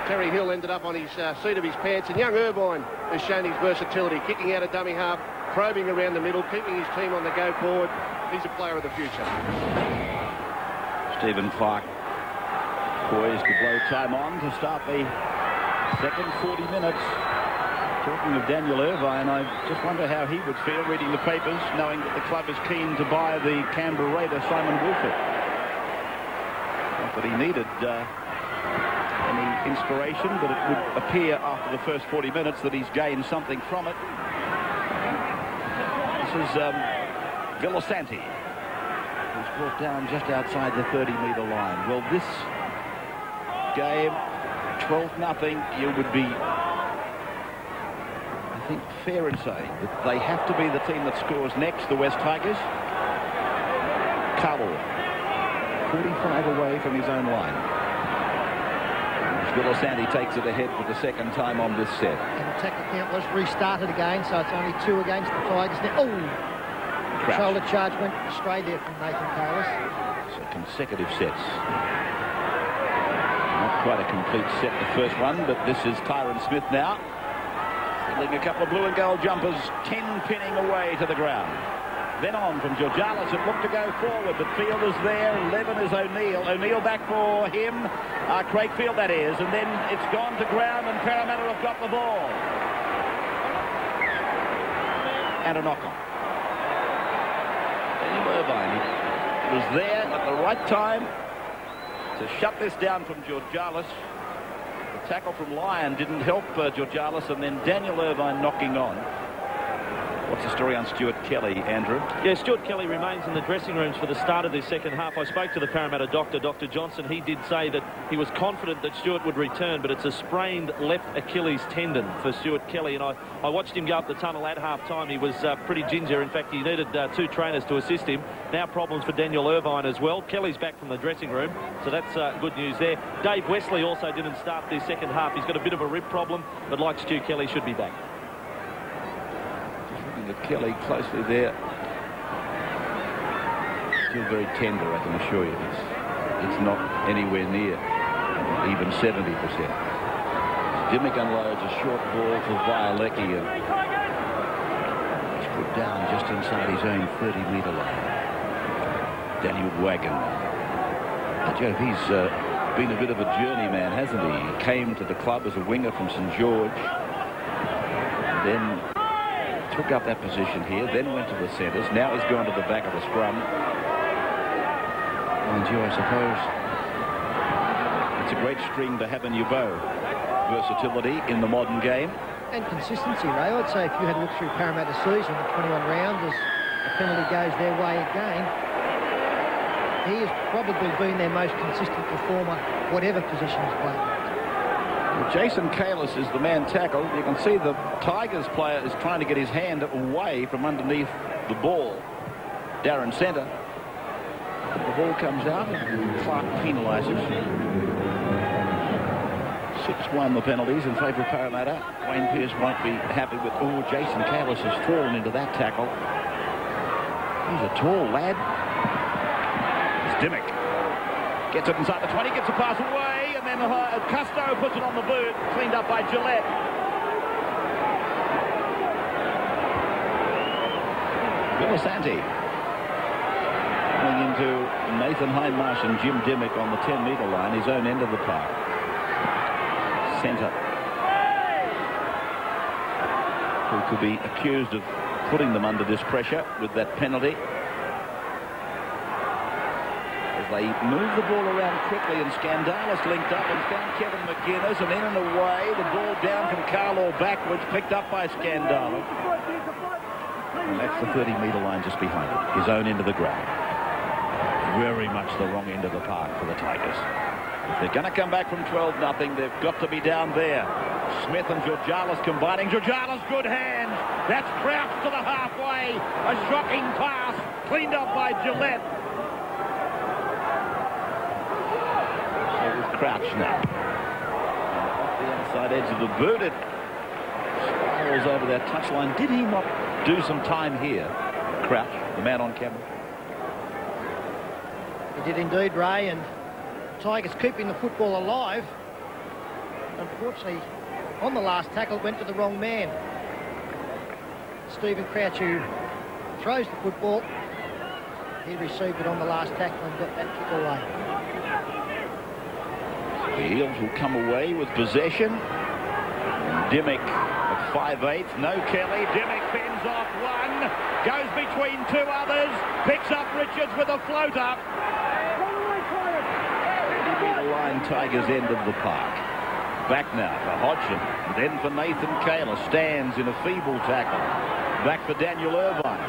Terry Hill ended up on his seat of his pants, and young Irvine has shown his versatility, kicking out a dummy half, probing around the middle, keeping his team on the go forward. He's a player of the future. Stephen Clark poised to blow time on to start the second 40 minutes. Talking of Daniel Irvine, I just wonder how he would feel reading the papers, knowing that the club is keen to buy the Canberra Raider Simon Wilford. Not that he needed any inspiration, but it would appear after the first 40 minutes that he's gained something from it. This is Villasanti, who's brought down just outside the 30-metre line. Well, this game, 12-0, you would be, I think, fair in saying that they have to be the team that scores next, the West Tigers. Carlo, 45 away from his own line. Villasanti takes it ahead for the second time on this set. And the tackle count was restarted again, so it's only 2 against the Tigers now. Oh! Shoulder charge went straight there from Nathan Kalis. So consecutive sets. Not quite a complete set, the first one, but this is Tyron Smith now. Leaving a couple of blue and gold jumpers, 10 pinning away to the ground. Then on from Georgialis, it looked to go forward, but Field is there, 11 is O'Neill. O'Neill back for him, Craig Field that is, and then it's gone to ground and Parramatta have got the ball. And a knock-on. Daniel Irvine was there at the right time to shut this down from Georgialis. The tackle from Lyon didn't help Georgialis, and then Daniel Irvine knocking on. What's the story on Stuart Kelly, Andrew? Yeah, Stuart Kelly remains in the dressing rooms for the start of this second half. I spoke to the Parramatta doctor, Dr. Johnson. He did say that he was confident that Stuart would return, but it's a sprained left Achilles tendon for Stuart Kelly. And I watched him go up the tunnel at half-time. He was pretty ginger. In fact, he needed 2 trainers to assist him. Now problems for Daniel Irvine as well. Kelly's back from the dressing room, so that's good news there. Dave Wesley also didn't start this second half. He's got a bit of a rib problem, but like Stu Kelly, should be back. At Kelly closely there. Still very tender, I can assure you. It's not anywhere near even 70%. Dimmick unloads a short ball for Biolecki, and he's put down just inside his own 30-metre line. Daniel Wagon. Joe, he's been a bit of a journeyman, hasn't he? He came to the club as a winger from St George, then took up that position here, then went to the centres. Now he's gone to the back of the scrum. Mind you, I suppose it's a great string to have in your bow. Versatility in the modern game. And consistency, Ray. I'd say if you had a look through Parramatta season, the 21 rounds, as the penalty goes their way again, he has probably been their most consistent performer, whatever position he's played. Jason Kalis is the man tackled. You can see the Tigers player is trying to get his hand away from underneath the ball. Darren centre. The ball comes out and Clark penalises. 6-1 the penalties in favour of Parramatta. Wayne Pearce won't be happy with, Jason Kalis has fallen into that tackle. He's a tall lad. It's Dimmick. Gets it inside the 20, gets a pass away, and then Custo puts it on the boot, cleaned up by Gillette. Villasanti going into Nathan Hindmarsh and Jim Dimmick on the 10-metre line, his own end of the park. Centre. Who could be accused of putting them under this pressure with that penalty. They move the ball around quickly, and Scandalis linked up and found Kevin McGuinness, and in and away, the ball down from Carlo backwards, picked up by Scandalis. And that's the 30-metre line just behind him, his own end of the ground. Very much the wrong end of the park for the Tigers. If they're going to come back from 12-0, they've got to be down there. Smith and Georgalis combining. Georgalis, good hands. That's Crouch to the halfway. A shocking pass, cleaned up by Gillette. So with Crouch now. Off the outside edge of the boot, it spirals over that touchline. Did he not do some time here? Crouch, the man on camera. He did indeed, Ray, and Tigers keeping the football alive. Unfortunately, on the last tackle, it went to the wrong man. Stephen Crouch, who throws the football, he received it on the last tackle and got that kick away. The Eels will come away with possession. Dimmick at 5'8", no Kelly. Dimmick fends off one, goes between two others, picks up Richards with a floater. The line, Tigers end of the park. Back now for Hodgson, then for Nathan Kaler. Stands in a feeble tackle. Back for Daniel Irvine.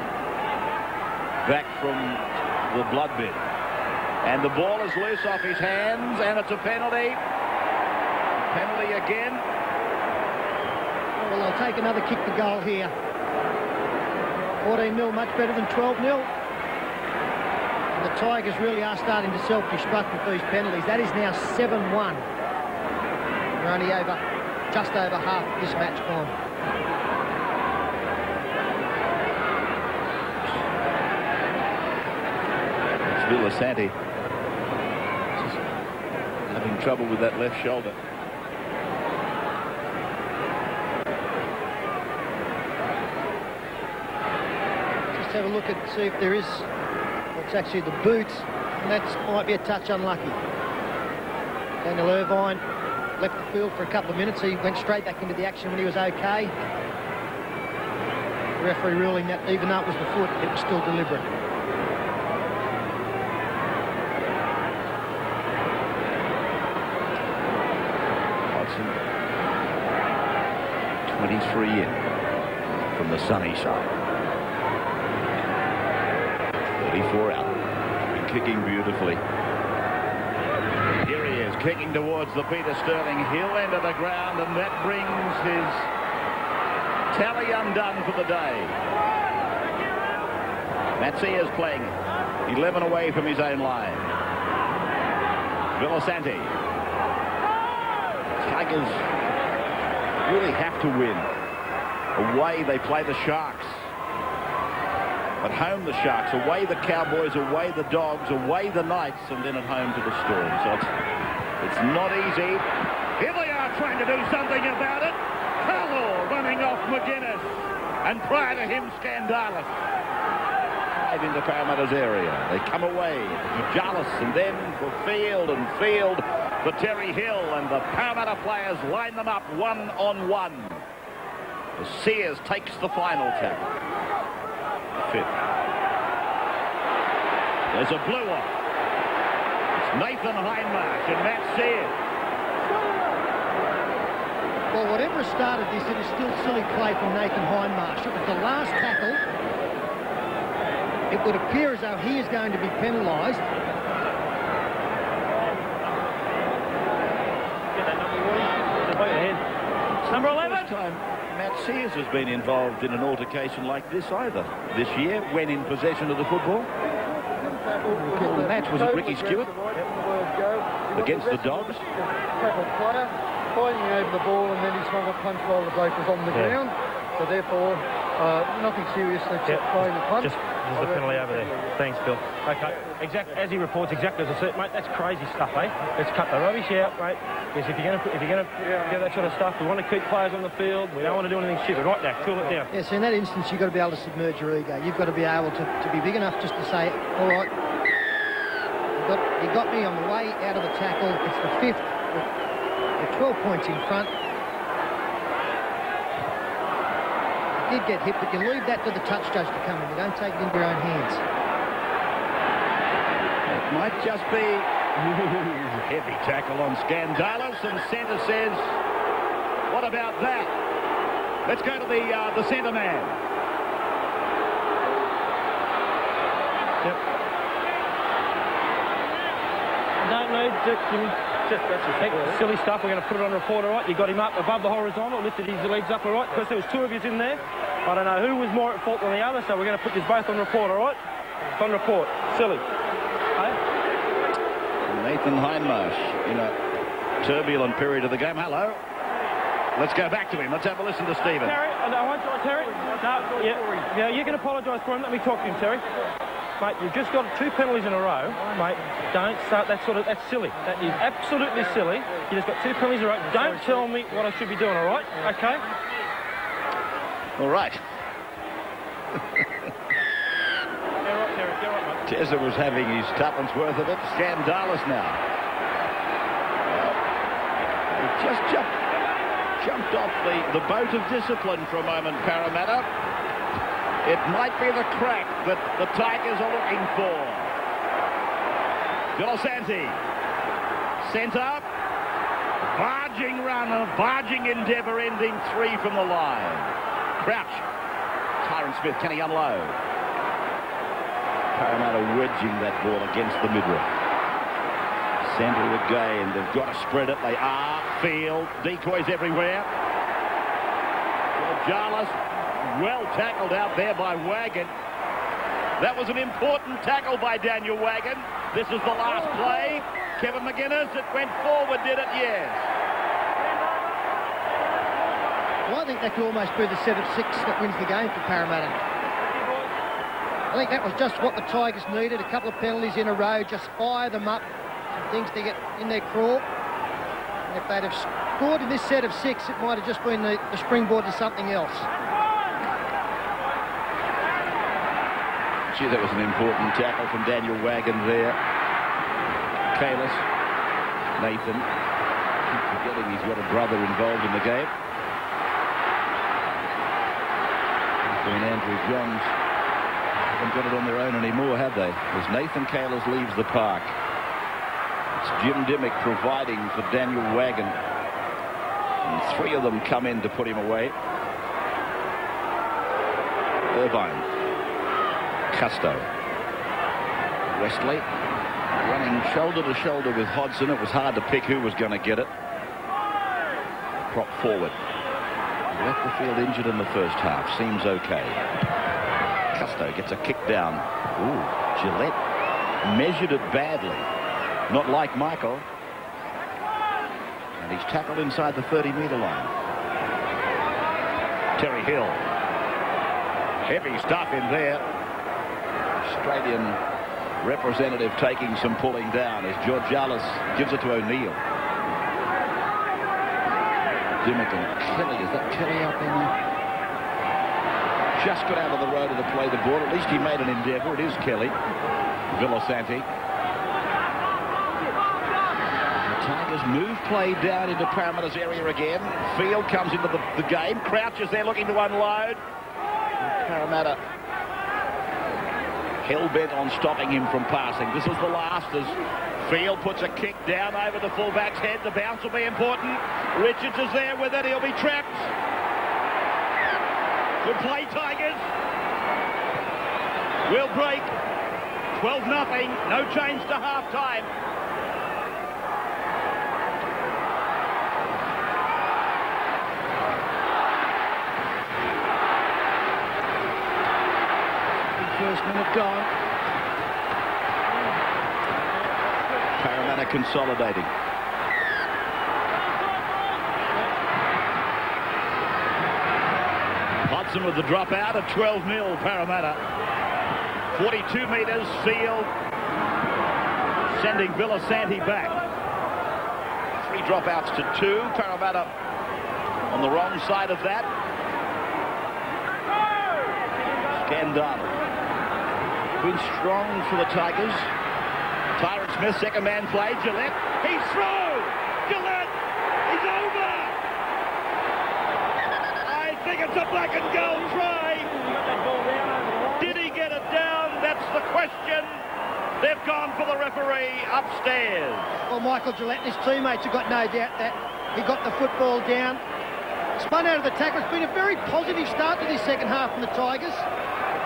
Back from the blood bid. And the ball is loose off his hands, and it's a penalty. Penalty again. Well, they'll take another kick to goal here. 14-0, much better than 12-0. And the Tigers really are starting to self-destruct with these penalties. That is now 7-1. We're only just over half this match gone. It's Villasanti having trouble with that left shoulder. Just have a look and see if there is what's actually the boot, and that might be a touch unlucky. Daniel Irvine left the field for a couple of minutes. He went straight back into the action when he was okay. The referee ruling that even though it was the foot, it was still deliberate. Hodgson, 23 in from the sunny side. 34 out. And kicking beautifully. Here he is, kicking towards the Peter Sterling Hill end of the ground, and that brings his tally undone for the day. Matsia's playing 11 away from his own line. Villasanti. Tigers really have to win. Away they play the Sharks. At home the Sharks, away the Cowboys, away the Dogs, away the Knights, and then at home to the Storm. So it's not easy. Here they are trying to do something about it. Carlo running off McGuinness, and prior to him Scandalis. Right into Parramatta's area. They come away to Jalis, and then for Field, and Field for Terry Hill, and the Parramatta players line them up one-on-one. As Sears takes the final tackle. Fifth. There's a blue off. It's Nathan Hindmarsh and Matt Sears. Well, whatever started this, it is still silly play from Nathan Hindmarsh. Look at the last tackle. It would appear as though he is going to be penalised. Get that number, Roy. Wait ahead. Number 11. First time Matt Sears has been involved in an altercation like this either this year when in possession of the football. The match was it Ricky Stewart against the Dogs. Fighting over the ball, and then he swung a punch while the bloke was on the ground. So therefore, nothing serious. They're throwing the punch. There's the penalty over there. Thanks, Bill. Okay, exactly as he reports, exactly as I said, mate. That's crazy stuff, eh? Let's cut the rubbish out, mate. Because if you're going to do that sort of stuff, we want to keep players on the field. We don't want to do anything stupid. Right now, cool it down. Yes, in that instance, you've got to be able to submerge your ego. You've got to be able to be big enough just to say, all right, you got me on the way out of the tackle. It's the fifth. We're 12 points in front. You did get hit, but you leave that to the touch judge to come in. You don't take it into your own hands. It might just be heavy tackle on Scandalis, and centre says, what about that? Let's go to the centre man. don't need. That's silly stuff. We're going to put it on report, all right? You got him up above the horizontal, lifted his legs up, all right? Because there was two of you in there. I don't know who was more at fault than the other, so we're going to put this both on report, all right? It's on report. Silly. Hey? Nathan Hindmarsh in a turbulent period of the game. Hello. Let's go back to him. Let's have a listen to Stephen. Terry, I won't try, Terry. No, yeah, you can apologise for him. Let me talk to him, Terry. Mate, you've just got 2 penalties in a row. Mate, don't start that sort of... That's silly. That is absolutely silly. You just got 2 penalties in a row. Don't tell me what I should be doing, all right? Okay? All right. Terry, mate. Tezza was having his tuppence worth of it. Scandalous now. He just jumped off the boat of discipline for a moment, Parramatta. It might be the crack that the Tigers are looking for. Villasanti sent up. Barging run, a barging endeavour ending 3 from the line. Crouch. Tyron Smith, can he unload? Parramatta wedging that ball against the midriff. Centre again. They've got to spread it. They are. Field. Decoys everywhere. Jarlis. Well tackled out there by Wagon. That was an important tackle by Daniel Wagon. This is the last play. Kevin McGuinness, it went forward, did it? Yes. Well, I think that could almost be the set of 6 that wins the game for Parramatta. I think that was just what the Tigers needed. A couple of penalties in a row, just fire them up. Some things to get in their craw. And if they'd have scored in this set of 6, it might have just been the springboard to something else. Gee, that was an important tackle from Daniel Wagon there. Kalis. Nathan. Keep forgetting he's got a brother involved in the game. And Andrew Johns haven't got it on their own anymore, have they? As Nathan Kalis leaves the park. It's Jim Dimmick providing for Daniel Wagon. And 3 of them come in to put him away. Irvine. Custo. Westley running shoulder to shoulder with Hodgson. It was hard to pick who was going to get it. Prop forward. Left the field injured in the first half. Seems okay. Custo gets a kick down. Ooh, Gillette measured it badly. Not like Michael. And he's tackled inside the 30-metre line. Terry Hill. Heavy stuff in there. Australian representative taking some pulling down as George Jarlis gives it to O'Neill. Dimmick and Kelly. Is that Kelly out there now? Just got out of the road to play the ball. At least he made an endeavour. It is Kelly. Villasanti. The Tigers move play down into Parramatta's area again. Field comes into the game. Crouch is there looking to unload. Parramatta hell-bent on stopping him from passing. This is the last as Field puts a kick down over the fullback's head. The bounce will be important. Richards is there with it. He'll be trapped. Good play, Tigers. Will break. 12-0. No change to half-time. First minute gone. Parramatta consolidating. Hodgson with the drop out at 12-0 Parramatta. 42 metres. Field sending Villasanti back. 3 dropouts to 2. Parramatta on the wrong side of that. Scandal. Been strong for the Tigers. Tyron Smith, second man play. Gillette. He's through. Gillette. He's over. I think it's a black and gold try. Did he get it down? That's the question. They've gone for the referee upstairs. Well, Michael Gillette and his teammates have got no doubt that he got the football down. Spun out of the tackle. It's been a very positive start to this second half from the Tigers.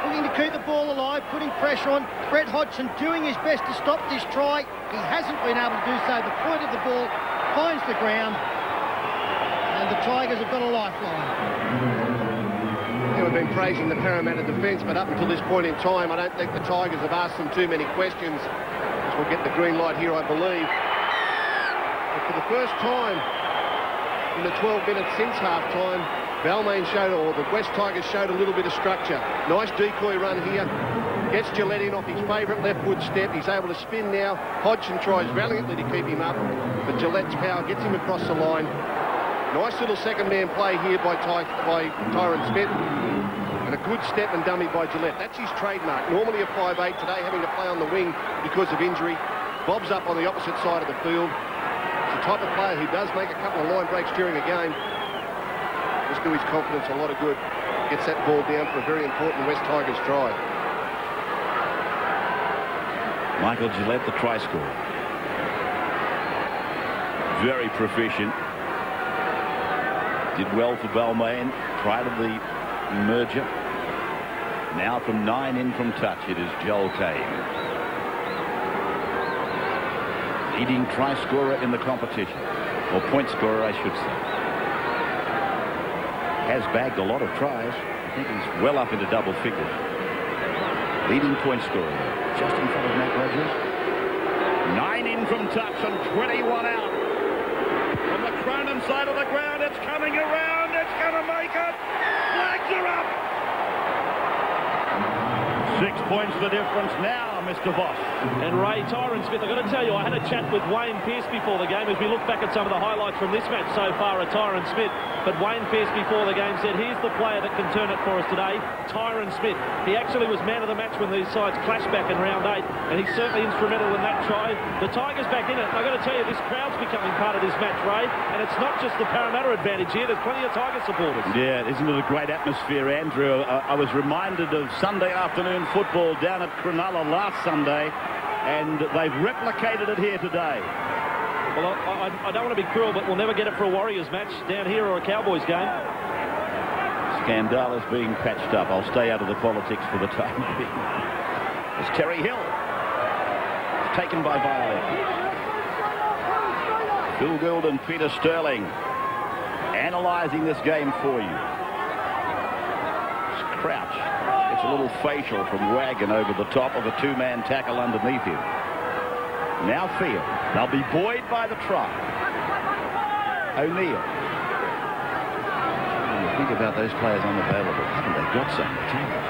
looking to keep the ball alive, putting pressure on. Brett Hodgson doing his best to stop this try. He hasn't been able to do so. The point of the ball finds the ground, and the Tigers have got a lifeline. We've been praising the Parramatta defence, but up until this point in time, I don't think the Tigers have asked them too many questions. We'll get the green light here, I believe. But for the first time in the 12 minutes since half-time, Balmain showed, or the West Tigers showed a little bit of structure. Nice decoy run here. Gets Gillette in off his favourite left foot step. He's able to spin now. Hodgson tries valiantly to keep him up, but Gillette's power gets him across the line. Nice little second-man play here by Tyron Smith. And a good step and dummy by Gillette. That's his trademark. Normally a 5'8", today having to play on the wing because of injury. Bob's up on the opposite side of the field. It's the type of player who does make a couple of line breaks during a game. Just do his confidence a lot of good. Gets that ball down for a very important West Tigers try. Michael Gillette, the try scorer. Very proficient. Did well for Balmain prior to the merger. Now from 9 in from touch, it is Joel Kane. Leading try scorer in the competition, or point scorer, I should say. Has bagged a lot of tries. I think he's well up into double figures. Leading point scorer, just in front of Matt Rogers. 9 in from touch and 21 out. From the Cronin side of the ground, it's coming around, it's going to make it. Flags are up. 6 points the difference now, Mr. Voss. And Ray, Tyron Smith, I've got to tell you, I had a chat with Wayne Pearce before the game as we look back at some of the highlights from this match so far at Tyron Smith. But Wayne Pearce before the game said, here's the player that can turn it for us today, Tyron Smith. He actually was man of the match when these sides clashed back in round 8, and he's certainly instrumental in that try. The Tigers back in it. And I've got to tell you, this crowd's becoming part of this match, Ray, and it's not just the Parramatta advantage here. There's plenty of Tiger supporters. Yeah, isn't it a great atmosphere, Andrew? I was reminded of Sunday afternoon football down at Cronulla last Sunday, and they've replicated it here today. Well, I don't want to be cruel, but we'll never get it for a Warriors match down here or a Cowboys game. Scandal is being patched up. I'll stay out of the politics for the time being. It's Terry Hill. It's taken by violation. Phil Gould and Peter Sterling analysing this game for you. It's Crouch. It's a little facial from Wagon over the top of a two-man tackle underneath him. Now Field. They'll be buoyed by the try. O'Neill. When you think about those players unavailable, haven't they got some talent?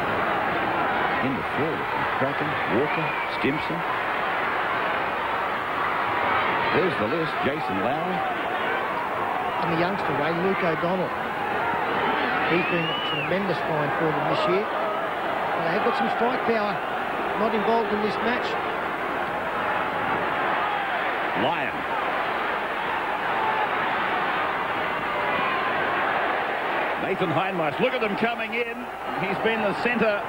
In the forward, Kraken, Walker, Stimson. There's the list. Jason Lowry. And the youngster, Ray, Luke O'Donnell. He's been a tremendous find for them this year. They have got some strike power not involved in this match. Lyon. Nathan Hindmarsh, look at them coming in. He's been the centre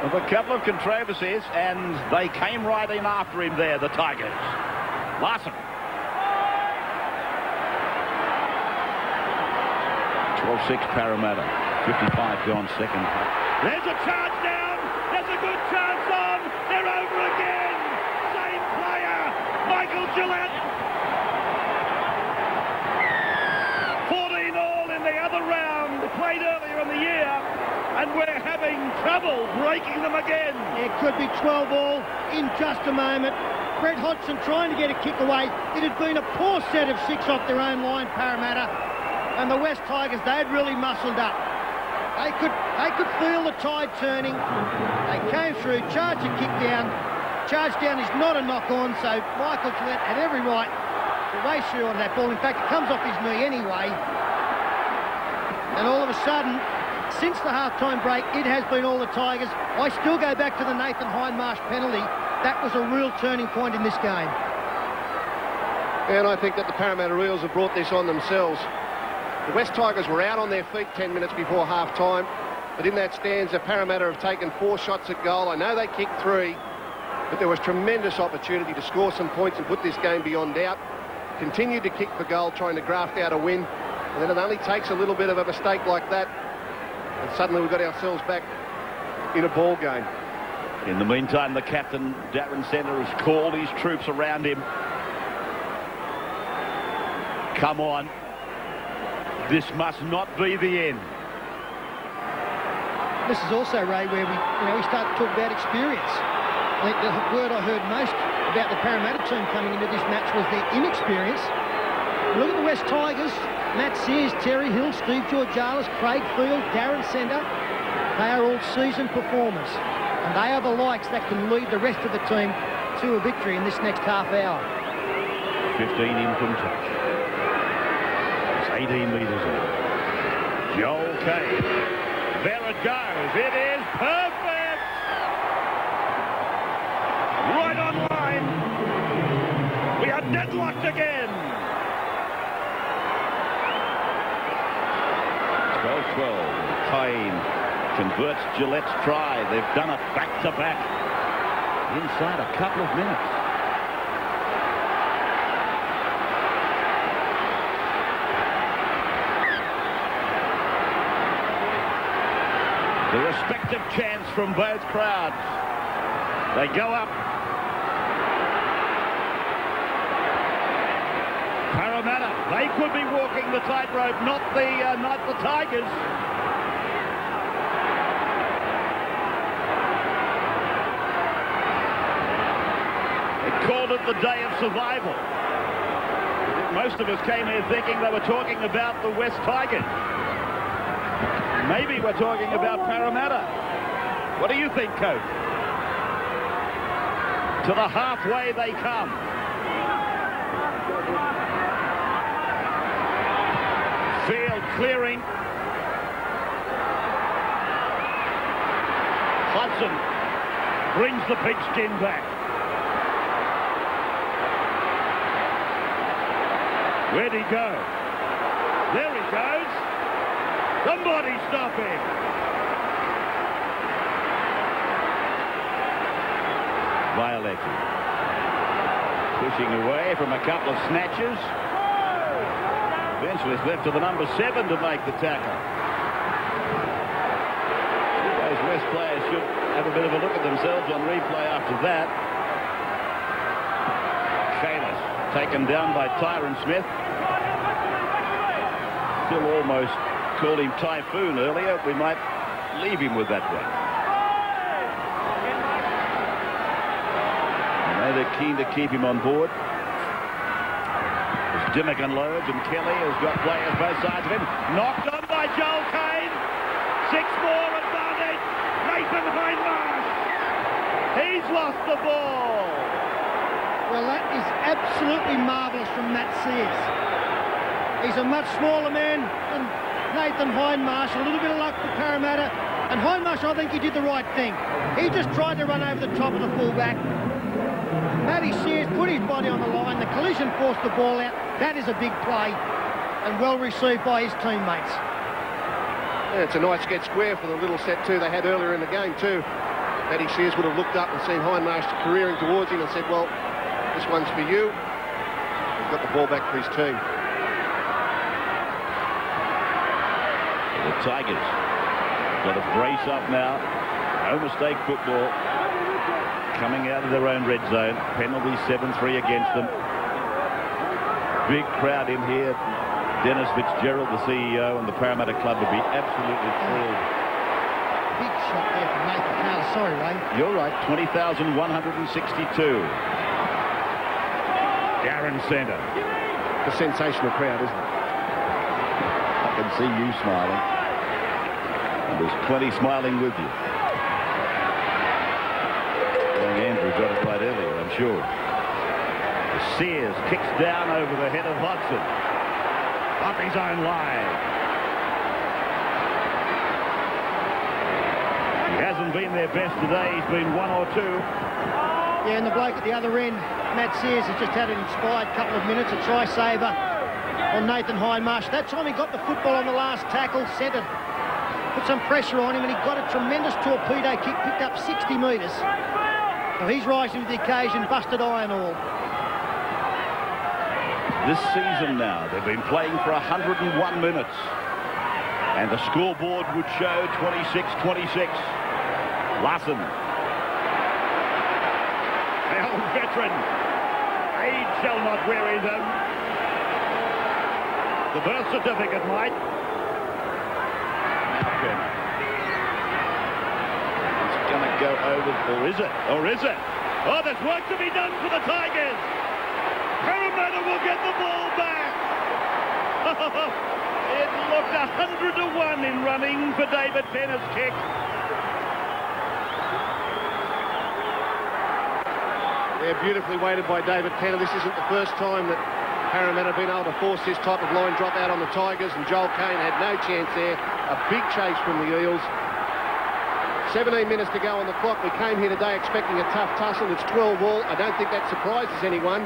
of a couple of controversies, and they came right in after him there, the Tigers. Larson. 12-6 Parramatta. 55 gone second. There's a charge down. There's a good chance on. They're over again. Same player, Michael Gillette. 14 all in the other round, played earlier in the year, and we're having trouble breaking them again. It could be 12 all in just a moment. Brett Hodgson trying to get a kick away. It had been a poor set of 6 off their own line, Parramatta, and the West Tigers, they had really muscled up. They could feel the tide turning. They came through, charged a kick down. Charge down is not a knock-on, so Michael Gillette had every right to race through on that ball. In fact, it comes off his knee anyway. And all of a sudden, since the half-time break, it has been all the Tigers. I still go back to the Nathan Hindmarsh penalty. That was a real turning point in this game. And I think that the Parramatta Eels have brought this on themselves. The West Tigers were out on their feet 10 minutes before half-time, but in that stanza, Parramatta have taken 4 shots at goal. I know they kicked 3, but there was tremendous opportunity to score some points and put this game beyond doubt. Continued to kick for goal, trying to graft out a win, and then it only takes a little bit of a mistake like that, and suddenly we've got ourselves back in a ball game. In the meantime, the captain, Darren Centre, has called his troops around him. Come on. This must not be the end. This is also, Ray, where we start to talk about experience. I think the word I heard most about the Parramatta team coming into this match was their inexperience. Look at the West Tigers. Matt Sears, Terry Hill, Steve Georgialis, Craig Field, Darren Centre. They are all seasoned performers. And they are the likes that can lead the rest of the team to a victory in this next half hour. 15 in from touch. It's 18 metres in. Joel Kane. There it goes. It is perfect. Right on line. We are deadlocked again. 12-12. Kane converts Gillette's try. They've done it back-to-back inside a couple of minutes. The respective chants from both crowds. They go up. Parramatta, they could be walking the tightrope, not the Tigers. They called it the day of survival. Most of us came here thinking they were talking about the West Tigers. Maybe we're talking about Parramatta. What do you think, Coach? To the halfway they come. Field clearing. Hudson brings the pigskin back. Where'd he go? There he goes. Somebody stop him. Violetti pushing away from a couple of snatches. Eventually it's left to the number 7 to make the tackle. Those West players should have a bit of a look at themselves on replay after that. Kalis taken down by Tyron Smith. Still almost called him Typhoon earlier. We might leave him with that one. I know they're keen to keep him on board. As Dimmock unloads, and Kelly has got players both sides of him. Knocked on by Joel Kane. 6 more advantage. Nathan Hindmarsh. He's lost the ball. Well, that is absolutely marvellous from Matt Sears. He's a much smaller man than Nathan Hindmarsh. A little bit of luck for Parramatta. And Hindmarsh, I think he did the right thing. He just tried to run over the top of the fullback. Matty Sears put his body on the line. The collision forced the ball out. That is a big play and well received by his teammates. Yeah, it's a nice get square for the little set too they had earlier in the game too. Matty Sears would have looked up and seen Hindmarsh careering towards him and said, well, this one's for you. He's got the ball back for his team. The Tigers got to brace up now. No mistake football. Coming out of their own red zone. Penalty 7-3 against them. Big crowd in here. Dennis Fitzgerald, the CEO, and the Parramatta Club would be absolutely thrilled. Big shot there from Nathan Carter. Sorry, Ray. You're right. 20,162. Darren Centre. A sensational crowd, isn't it? I can see you smiling. And there's plenty smiling with you. Young Andrew got it right earlier, I'm sure. Sears kicks down over the head of Hudson. Up his own line. He hasn't been their best today. He's been 1 or 2. Yeah, and the bloke at the other end, Matt Sears, has just had an inspired couple of minutes, a try-saver on Nathan Hindmarsh. That time he got the football on the last tackle, centred, put some pressure on him, and he got a tremendous torpedo kick, picked up 60 metres. So he's rising to the occasion, busted iron all. This season now, they've been playing for 101 minutes. And the scoreboard would show 26-26. Larson. The old veteran. Age shall not weary them. The birth certificate might. It's going to go over, or is it? Or is it? Oh, there's work to be done for the Tigers. Parramatta will get the ball back. It looked 100 to 1 in running for David Penner's kick. They're beautifully weighted by David Penner. This isn't the first time that Parramatta have been able to force this type of line drop out on the Tigers, and Joel Kane had no chance there. A big chase from the Eels. 17 minutes to go on the clock. We came here today expecting a tough tussle. It's 12 all. I don't think that surprises anyone.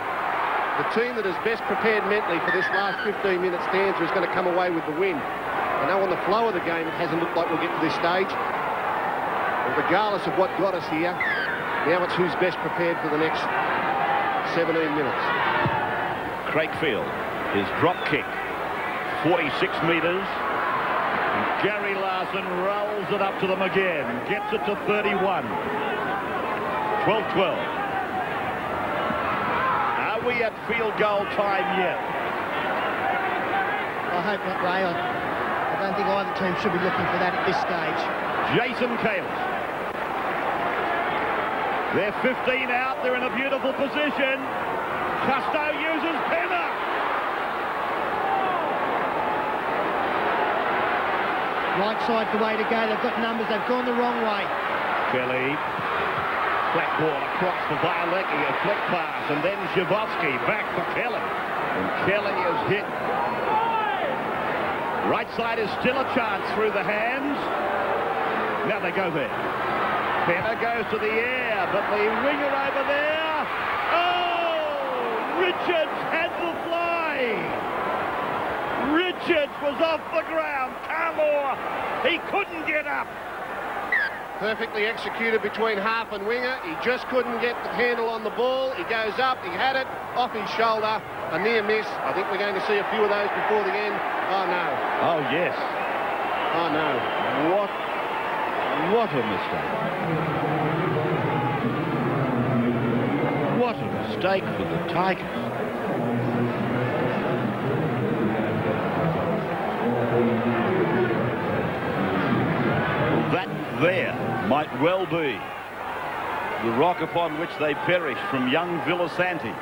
The team that is best prepared mentally for this last 15-minute stanza is going to come away with the win. I know on the flow of the game it hasn't looked like we'll get to this stage. But regardless of what got us here, now it's who's best prepared for the next 17 minutes. Craigfield, his drop kick, 46 metres. Gary Larson rolls it up to them again, gets it to 31. 12-12. Are we at field goal time yet? I hope not, Ray. I don't think either team should be looking for that at this stage. Jason Kalis. They're 15 out. They're in a beautiful position. Custo uses Penner. Right side the way to go. They've got numbers. They've gone the wrong way. Kelly. Flat ball across for Violecki. A flick pass. And then Shavovsky back for Kelly. And Kelly is hit. Right side is still a chance through the hands. Now they go there. Penner goes to the air, but the winger over there. Oh! Richards had the fly. Richards was off the ground. Carlaw, he couldn't get up. Perfectly executed between half and winger. He just couldn't get the handle on the ball. He goes up, he had it, off his shoulder. A near miss. I think we're going to see a few of those before the end. Oh, no. Oh, yes. Oh, no. What a mistake. What a mistake for the Tigers. That there might well be the rock upon which they perished from young Villasanti.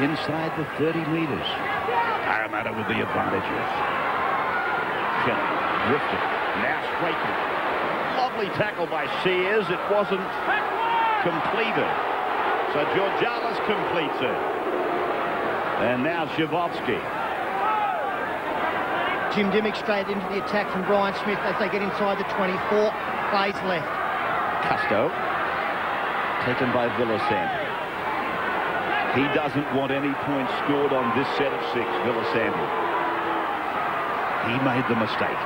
Inside the 30 metres. Parramatta with the advantages. Kelly drifted. Now straightened. Lovely tackle by Sears. It wasn't completed. So Georgialis completes it. And now Shavovsky. Jim Dimmick straight into the attack from Brian Smith as they get inside the 24. Plays left. Custo. Taken by Villasanti. He doesn't want any points scored on this set of 6, Villasanti. He made the mistake.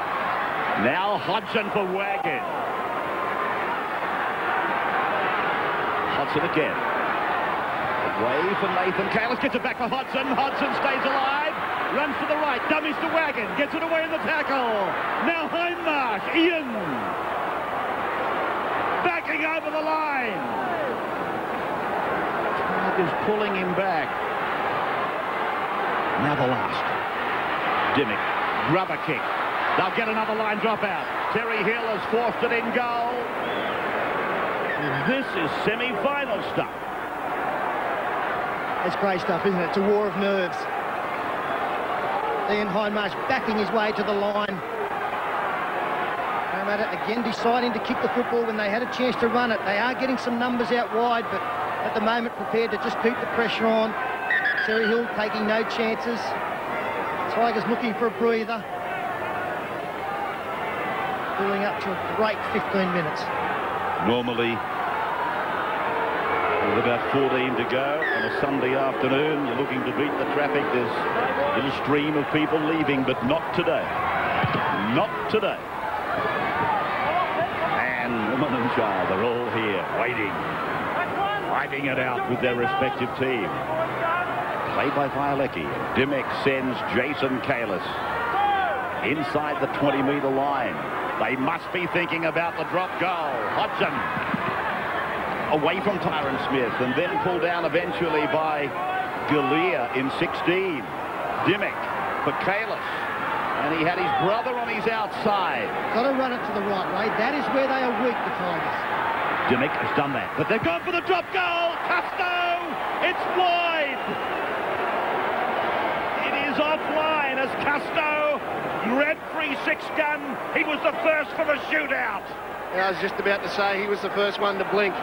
Now Hodgson for Wagon. Hodgson again. Away for Nathan Kalis. Gets it back for Hodgson. Hodgson stays alive. Runs to the right. Dummies to Wagon. Gets it away in the tackle. Now Hindmarsh. Ian. Backing over the line. Is pulling him back. Now the last. Dimmick. Rubber kick. They'll get another line drop out. Terry Hill has forced it in goal. This is semi-final stuff. It's great stuff, isn't it? It's a war of nerves. Ian Hindmarsh backing his way to the line. Parramatta again deciding to kick the football when they had a chance to run it. They are getting some numbers out wide, but at the moment prepared to just keep the pressure on. Terry Hill taking no chances. Tigers looking for a breather. Building up to a great 15 minutes. Normally, with about 14 to go on a Sunday afternoon, you're looking to beat the traffic. There's a little stream of people leaving, but not today. Not today. Man, woman and child are all here waiting. Fighting it out with their respective team. Played by Violecki. Dimmick sends Jason Kalis. inside the 20-metre line. They must be thinking about the drop goal. Hodgson away from Tyron Smith and then pulled down eventually by Galea in 16. Dimmick for Kalis. And he had his brother on his outside. Got to run it to the right, Ray. That is where they are weak, the Tigers. Dimmick has done that. But they've gone for the drop goal. Custo! It's wide. It is offline as Custo, red-free six-gun. He was the first for the shootout. I was just about to say he was the first one to blink.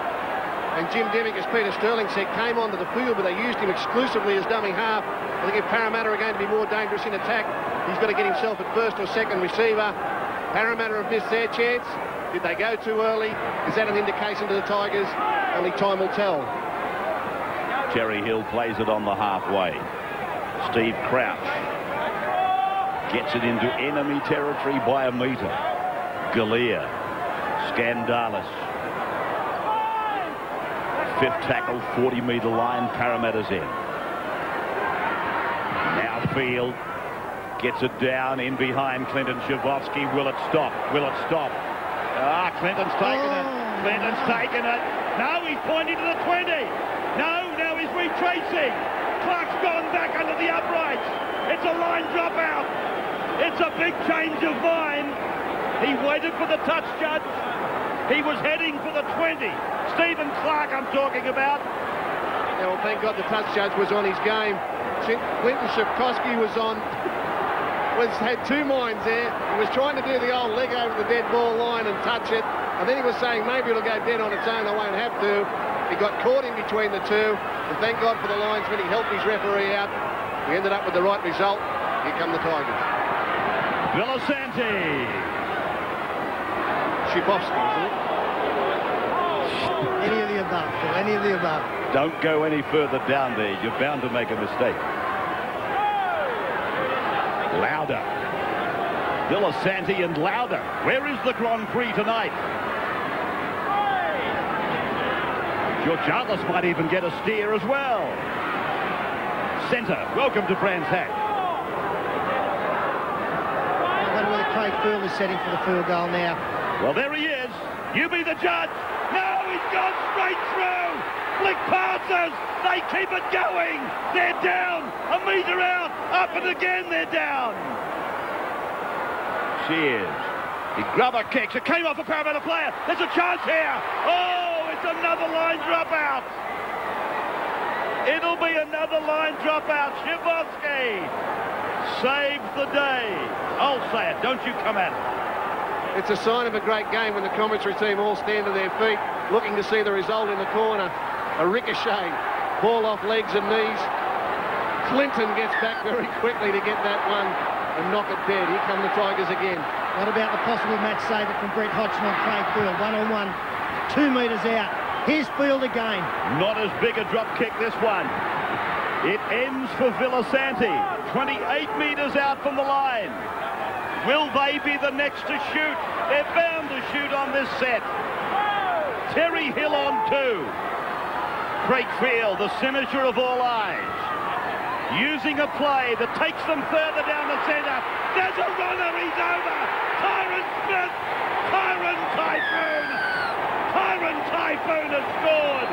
And Jim Dimmick, as Peter Sterling said, came onto the field, but they used him exclusively as dummy half. I think if Parramatta are going to be more dangerous in attack, he's got to get himself at first or second receiver. Parramatta have missed their chance. Did they go too early? Is that an indication to the Tigers? Only time will tell. Cherry Hill plays it on the halfway. Steve Crouch gets it into enemy territory by a metre. Galea. Scandalis. Fifth tackle, 40-metre line, Parramatta's in. Now Field gets it down in behind Clinton Shavovsky. Will it stop? Will it stop? Ah, Clinton's taken it. Clinton's taken it. No, he's pointing to the 20. No, now he's retracing. Clark's gone back under the uprights. It's a line dropout. It's a big change of mind. He waited for the touch, Judge. He was heading for the 20. Stephen Clark I'm talking about. Yeah, well, thank God the touch judge was on his game. Clinton Shavkovsky had two minds there. He was trying to do the old leg over the dead ball line and touch it. And then he was saying maybe it'll go dead on its own, I won't have to. He got caught in between the two. And thank God for the linesman. He helped his referee out. We ended up with the right result. Here come the Tigers. Villasanti. Shavovsky, isn't it? Any of the above, Phil, any of the above. Don't go any further down there. You're bound to make a mistake. Lauder. Villasanti and Lauder. Where is the Grand Prix tonight? Georgialis might even get a steer as well. Centre, welcome to Brands Hatch. I wonder whether Craig Field is setting for the field goal now. Well, there he is. You be the judge. No, he's gone straight through. Flick passes. They keep it going. They're down. A metre out. Up and again they're down. Shears. He grubber kicks. It came off a Parramatta player. There's a chance here. Oh, it's another line dropout. It'll be another line dropout. Shavovsky saves the day. I'll say it. Don't you come at it. It's a sign of a great game when the commentary team all stand to their feet, looking to see the result in the corner. A ricochet, ball off legs and knees. Clinton gets back very quickly to get that one and knock it dead. Here come the Tigers again. What about the possible match saver from Brett Hodgson on Craig Field? 1-on-1, 2 metres out. Here's Field again. Not as big a drop kick, this one. It ends for Villasanti. 28 metres out from the line. Will they be the next to shoot? They're bound to shoot on this set. Terry Hill on 2. Craig Field, the cynosure of all eyes. Using a play that takes them further down the centre. There's a runner, he's over. Tyron Smith. Tyron Typhoon. Tyron Typhoon has scored.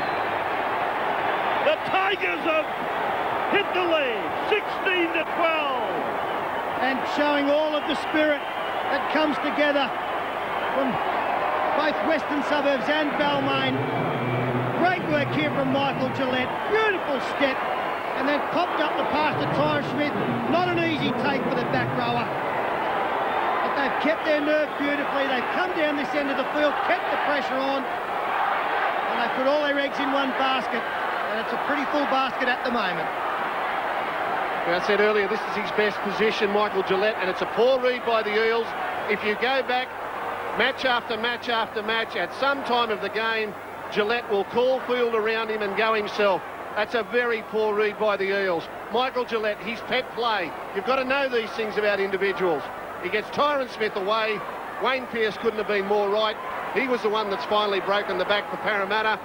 The Tigers have hit the lead, 16-12. And showing all of the spirit that comes together from both Western Suburbs and Balmain. Great work here from Michael Gillette. Beautiful step. And then popped up the pass to Tyron Smith. Not an easy take for the back rower. But they've kept their nerve beautifully. They've come down this end of the field, kept the pressure on. And they put all their eggs in one basket. And it's a pretty full basket at the moment. I said earlier, this is his best position, Michael Gillette, and it's a poor read by the Eels. If you go back match after match after match, at some time of the game, Gillette will call Field around him and go himself. That's a very poor read by the Eels. Michael Gillette, his pet play. You've got to know these things about individuals. He gets Tyron Smith away. Wayne Pearce couldn't have been more right. He was the one that's finally broken the back for Parramatta.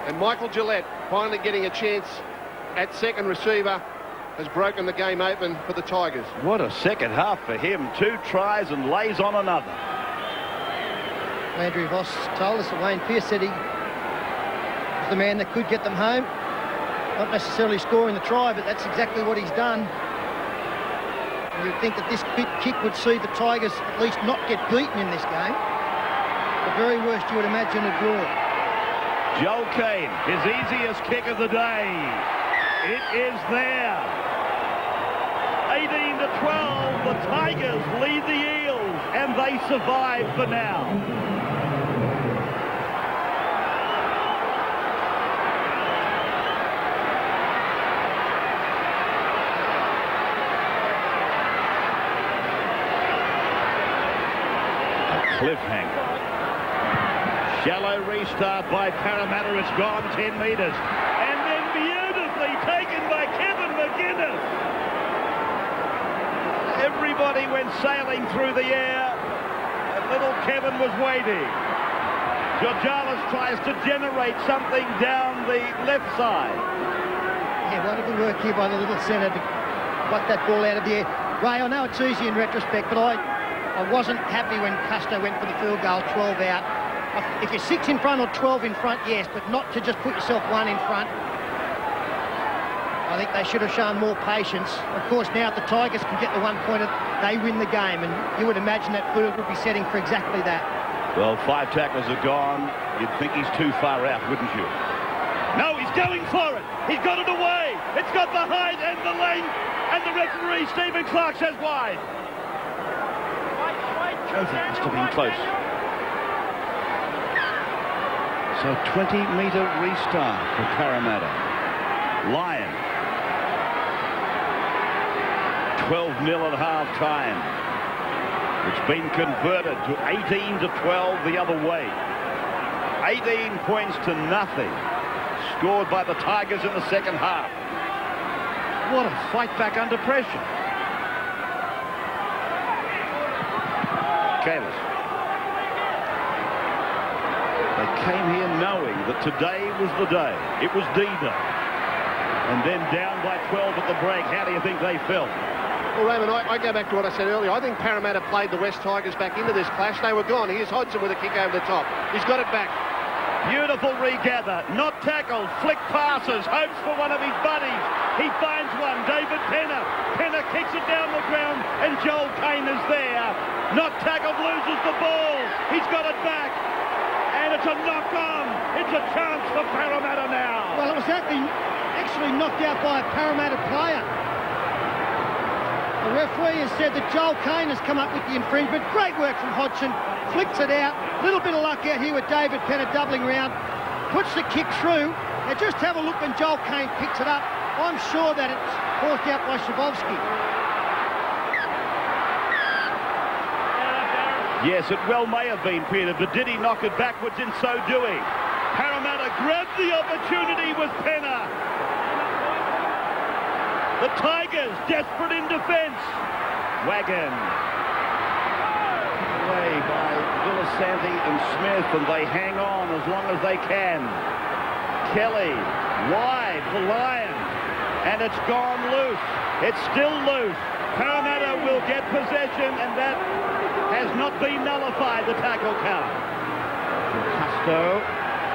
And Michael Gillette finally getting a chance at second receiver. has broken the game open for the Tigers. What a second half for him. 2 tries and lays on another. Landry Voss told us that Wayne Pearce said he was the man that could get them home. Not necessarily scoring the try, but that's exactly what he's done. You'd think that this kick would see the Tigers at least not get beaten in this game. The very worst you would imagine a draw. Joel Kane, his easiest kick of the day. It is there. 18 to 12, the Tigers lead the Eels, and they survive for now. Cliffhanger. Shallow restart by Parramatta. It's gone 10 metres. And then beautifully taken by Kevin McGuinness. Everybody went sailing through the air. And little Kevin was waiting. Georgalis tries to generate something down the left side. Yeah, wonderful work here by the little centre to pluck that ball out of the air. Ray, I know it's easy in retrospect, but I wasn't happy when Custo went for the field goal, 12 out. If you're 6 in front or 12 in front, yes, but not to just put yourself 1 in front. I think they should have shown more patience. Of course, now if the Tigers can get the 1 pointer, they win the game, and you would imagine that field would be setting for exactly that. Well, 5 tackles are gone. You'd think he's too far out, wouldn't you? No, he's going for it. He's got it away. It's got the height and the length, and the referee, Stephen Clark, says wide. Must have been close. So 20-metre restart for Parramatta. Lyon. 12-0 at half-time. It's been converted to 18 to 12 the other way. 18 points to nothing. Scored by the Tigers in the second half. What a fight back under pressure. Kalis. They came here knowing that today was the day. It was D-Day. And then down by 12 at the break. How do you think they felt? Well, Raymond, I go back to what I said earlier. I think Parramatta played the West Tigers back into this clash. They were gone. Here's Hodgson with a kick over the top. He's got it back. Beautiful regather. Not tackled. Flick passes. Hopes for one of his buddies. He finds one. David Penner. Penner kicks it down the ground, and Joel Kane is there. Not tackled, loses the ball. He's got it back. And it's a knock-on. It's a chance for Parramatta now. Well, it was actually knocked out by a Parramatta player. The referee has said that Joel Kane has come up with the infringement. Great work from Hodgson. Flicks it out. Little bit of luck out here with David Penner doubling round. Puts the kick through. Now just have a look when Joel Kane picks it up. I'm sure that it's forced out by Shabovsky. Yes, it well may have been, Peter, but did he knock it backwards in so doing? Parramatta grabbed the opportunity with Penner. The Tigers desperate in defence. Wagon. Away by Villasanti and Smith, and they hang on as long as they can. Kelly, wide for Lyon, and it's gone loose. It's still loose. Parramatta will get possession, and that has not been nullified, the tackle count. Custo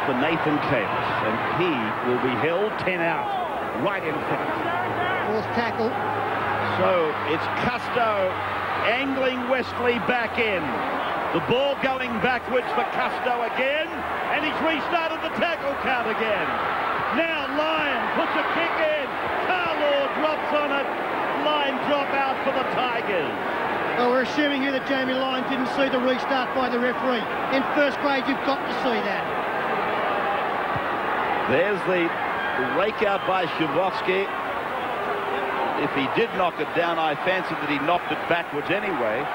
for Nathan Kalis, and he will be held 10 out, right in front. Fourth tackle. So it's Custo angling Wesley back in. The ball going backwards for Custo again, and he's restarted the tackle count again. Now Lyon puts a kick in. Carlaw drops on it. Line drop out for the Tigers. Well, we're assuming here that Jamie Lyon didn't see the restart by the referee. In first grade, you've got to see that. There's the rake out by Shabovsky. If he did knock it down, I fancy that he knocked it backwards anyway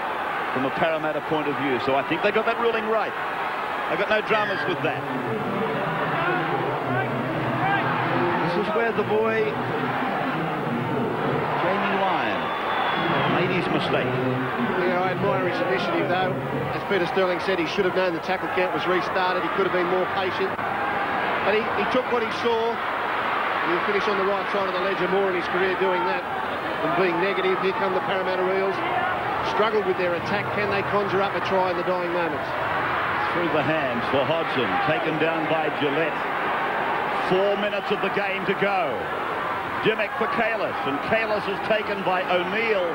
from a Parramatta point of view. So I think they got that ruling right. I got no dramas with that. This is where the boy Jamie Lyon made his mistake. Yeah, I admire his initiative though. As Peter Sterling said, he should have known the tackle count was restarted. He could have been more patient. But he took what he saw. He'll finish on the right side of the ledger more in his career doing that than being negative. Here come the Parramatta Eels. Struggled with their attack. Can they conjure up a try in the dying moments? Through the hands for Hodgson, taken down by Gillette. 4 minutes of the game to go. Dimmick for Kalis, and Kalis is taken by O'Neill.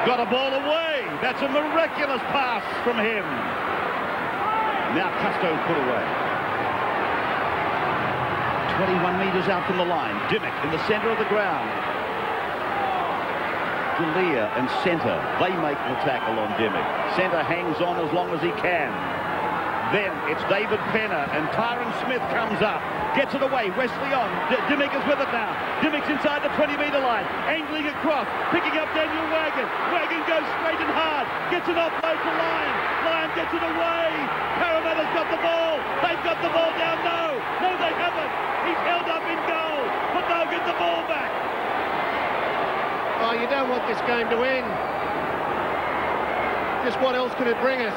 Got a ball away. That's a miraculous pass from him. Now Custo put away. 21 metres out from the line. Dimmick in the centre of the ground. Delia and centre, they make the tackle on Dimmick. Centre hangs on as long as he can. Then it's David Penner, and Tyron Smith comes up. Gets it away, Wesley on. Dimmick is with it now. Dimmick's inside the 20-metre line. Angling across, picking up Daniel Wagon. Wagon goes straight and hard. Gets an offload to Lyon. Lyon gets it away. Parramatta's got the ball. They've got the ball down. No, they haven't. He's held up in goal, but they'll get the ball back. Oh, you don't want this game to end. Just what else could it bring us?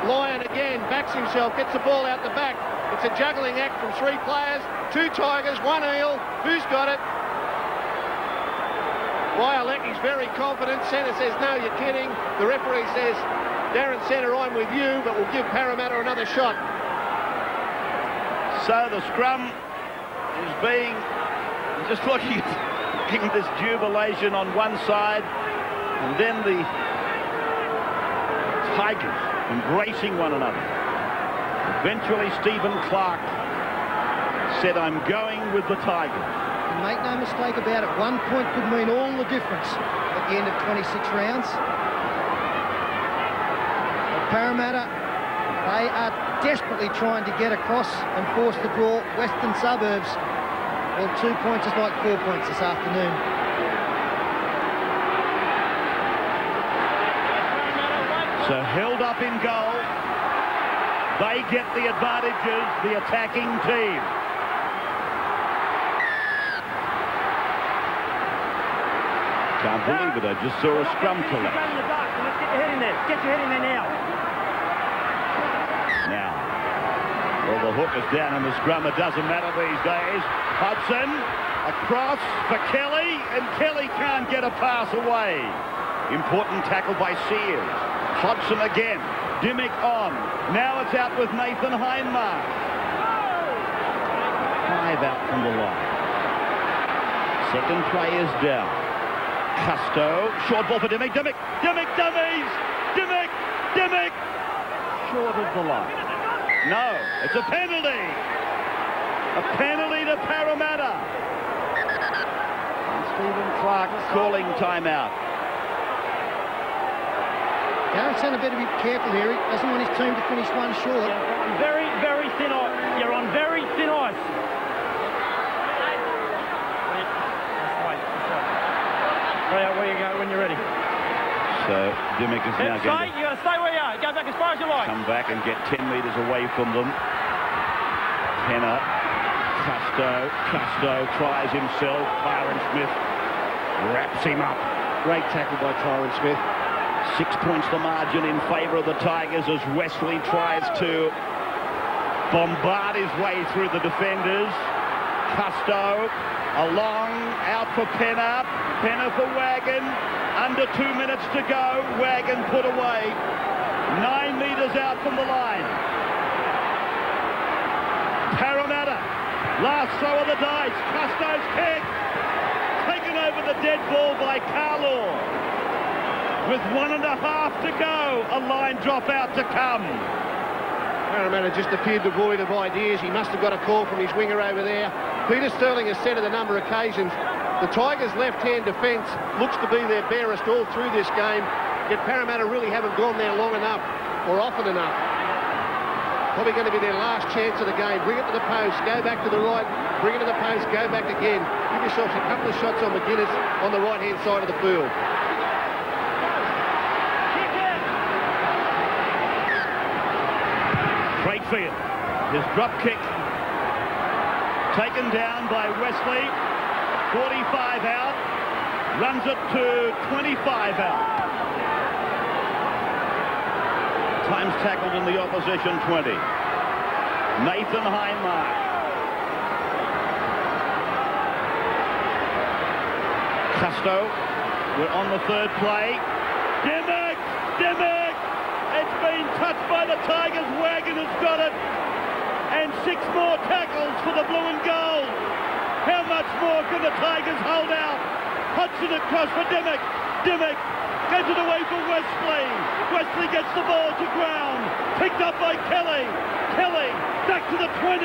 Lyon again backs himself, gets the ball out the back. It's a juggling act from 3 players, 2 Tigers, 1 Eel. Who's got it? Wyalecki's very confident. Centre says, no, you're kidding. The referee says, Darren Centre, I'm with you, but we'll give Parramatta another shot. So the scrum is being, just looking at this jubilation on one side, and then the Tigers embracing one another. Eventually Stephen Clark said, I'm going with the Tigers. And make no mistake about it, 1 point could mean all the difference at the end of 26 rounds. But Parramatta, they are desperately trying to get across and force the draw. Western Suburbs, well, 2 points is like 4 points this afternoon. So held up in goal. They get the advantages, the attacking team. Can't believe it, I just saw a scrum collapse. Let's get your head in there. Get your head in there now. Now, well, the hook is down in the scrum. It doesn't matter these days. Hudson, across for Kelly, and Kelly can't get a pass away. Important tackle by Sears. Hodgson again. Dimmick on. Now it's out with Nathan Hindmarsh. 5 out from the line. Second play is down. Custo. Short ball for Dimmick. Dimmick dummies. Dimmick. Short of the line. No, it's a penalty. A penalty to Parramatta. And Stephen Clark calling timeout. Darren Centre better be careful here. He doesn't want his team to finish one short. On very, very thin ice. You're on very thin ice. Where you go when you're ready. So Dimmick is now going to... You got to stay where you are. Go back as far as you like. Come back and get 10 metres away from them. Penner. Custo tries himself. Tyron Smith wraps him up. Great tackle by Tyron Smith. 6 points the margin in favour of the Tigers as Wesley tries to bombard his way through the defenders. Custo along, out for Penner. Penner for Wagon. Under 2 minutes to go. Wagon put away. 9 metres out from the line. Parramatta. Last throw of the dice. Custo's kick. Taken over the dead ball by Carlaw. With 1.5 to go. A line drop out to come. Parramatta just appeared devoid of ideas. He must have got a call from his winger over there. Peter Sterling has said on a number of occasions, the Tigers' left-hand defence looks to be their barest all through this game, yet Parramatta really haven't gone there long enough or often enough. Probably going to be their last chance of the game. Bring it to the post, go back to the right, bring it to the post, go back again. Give yourselves a couple of shots on McGuinness on the right-hand side of the field. Brakefield, his drop kick taken down by Wesley. 45 out, runs it to 25 out. Times tackled in the opposition 20. Nathan Hindmarsh. Custo, we're on the third play. Dimmock! It's been touched by the Tigers. Wagon has got it. And 6 more tackles for the blue and gold. How much more can the Tigers hold out? Hudson across for Dimmock. Dimmock gets it away for Wesley. Wesley gets the ball to ground. Picked up by Kelly. Kelly back to the 20.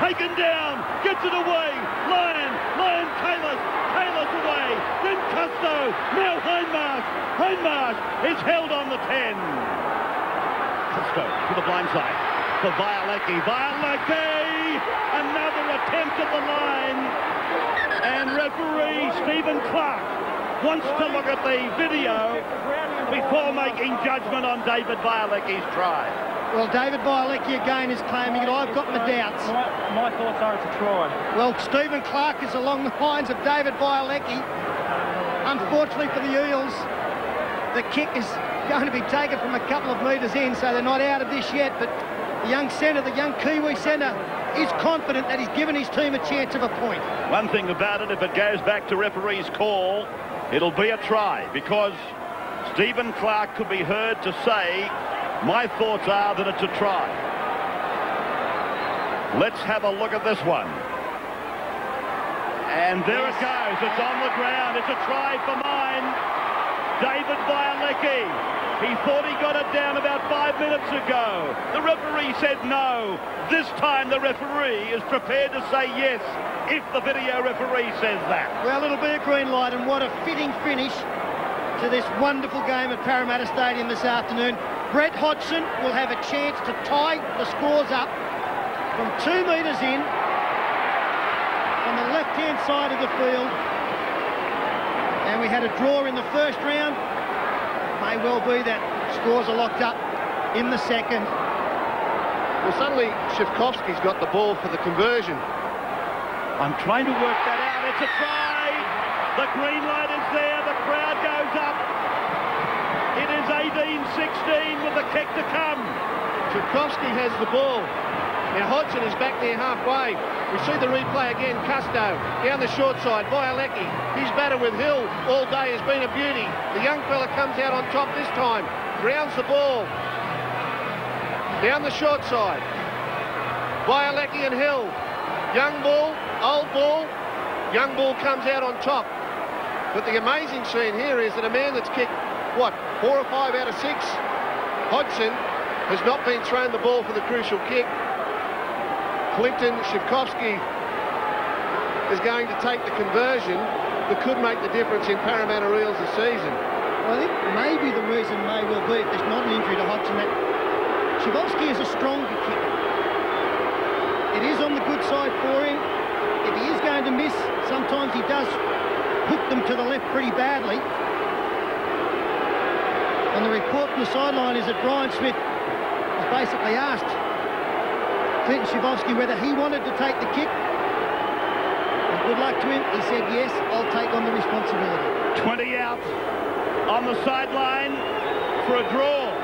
Taken down. Gets it away. Lyon Kalis away. Then Custo. Now Hindmarsh is held on the 10. Custo to the blind side. For Violecki. Another attempt at the line. And referee Stephen Clark wants to look at the video before making judgment on David Violecki's try. Well, David Violecki again is claiming it. I've got my doubts. My thoughts are it's a try. Well, Stephen Clark is along the lines of David Violecki. Unfortunately for the Eels, the kick is going to be taken from a couple of metres in, so they're not out of this yet. But the young centre, the young Kiwi centre, is confident that he's given his team a chance of a point. One thing about it, if it goes back to referee's call, it'll be a try, because Stephen Clark could be heard to say, my thoughts are that it's a try. Let's have a look at this one. And there it goes. It's on the ground. It's a try for mine. David Violecki. He thought he got it down about 5 minutes ago. The referee said no. This time the referee is prepared to say yes if the video referee says that. Well, it'll be a green light, and what a fitting finish to this wonderful game at Parramatta Stadium this afternoon. Brett Hodgson will have a chance to tie the scores up from 2 metres in on the left-hand side of the field. And we had a draw in the first round. May well be that scores are locked up in the second. Well, suddenly Shivkovsky's got the ball for the conversion. I'm trying to work that out. It's a try. The green light is there. The crowd goes up. It is 18-16 with the kick to come. Shivkovsky has the ball. Now Hodgson is back there halfway. We see the replay again. Custo down the short side. Violecki. His batter with Hill all day has been a beauty. The young fella comes out on top this time. Grounds the ball. Down the short side. Violecki and Hill. Young ball, old ball. Young ball comes out on top. But the amazing scene here is that a man that's kicked, 4 or 5 out of 6, Hodgson, has not been thrown the ball for the crucial kick. Clinton Shivkovsky is going to take the conversion that could make the difference in Parramatta Eels this season. Well, I think maybe the reason may well be, if there's not an injury to Hodgson, that Shivkovsky is a stronger kicker. It is on the good side for him. If he is going to miss, sometimes he does hook them to the left pretty badly. And the report from the sideline is that Brian Smith has basically asked Clinton Shivkovsky whether he wanted to take the kick. And good luck to him. He said, yes, I'll take on the responsibility. 20 out on the sideline for a draw.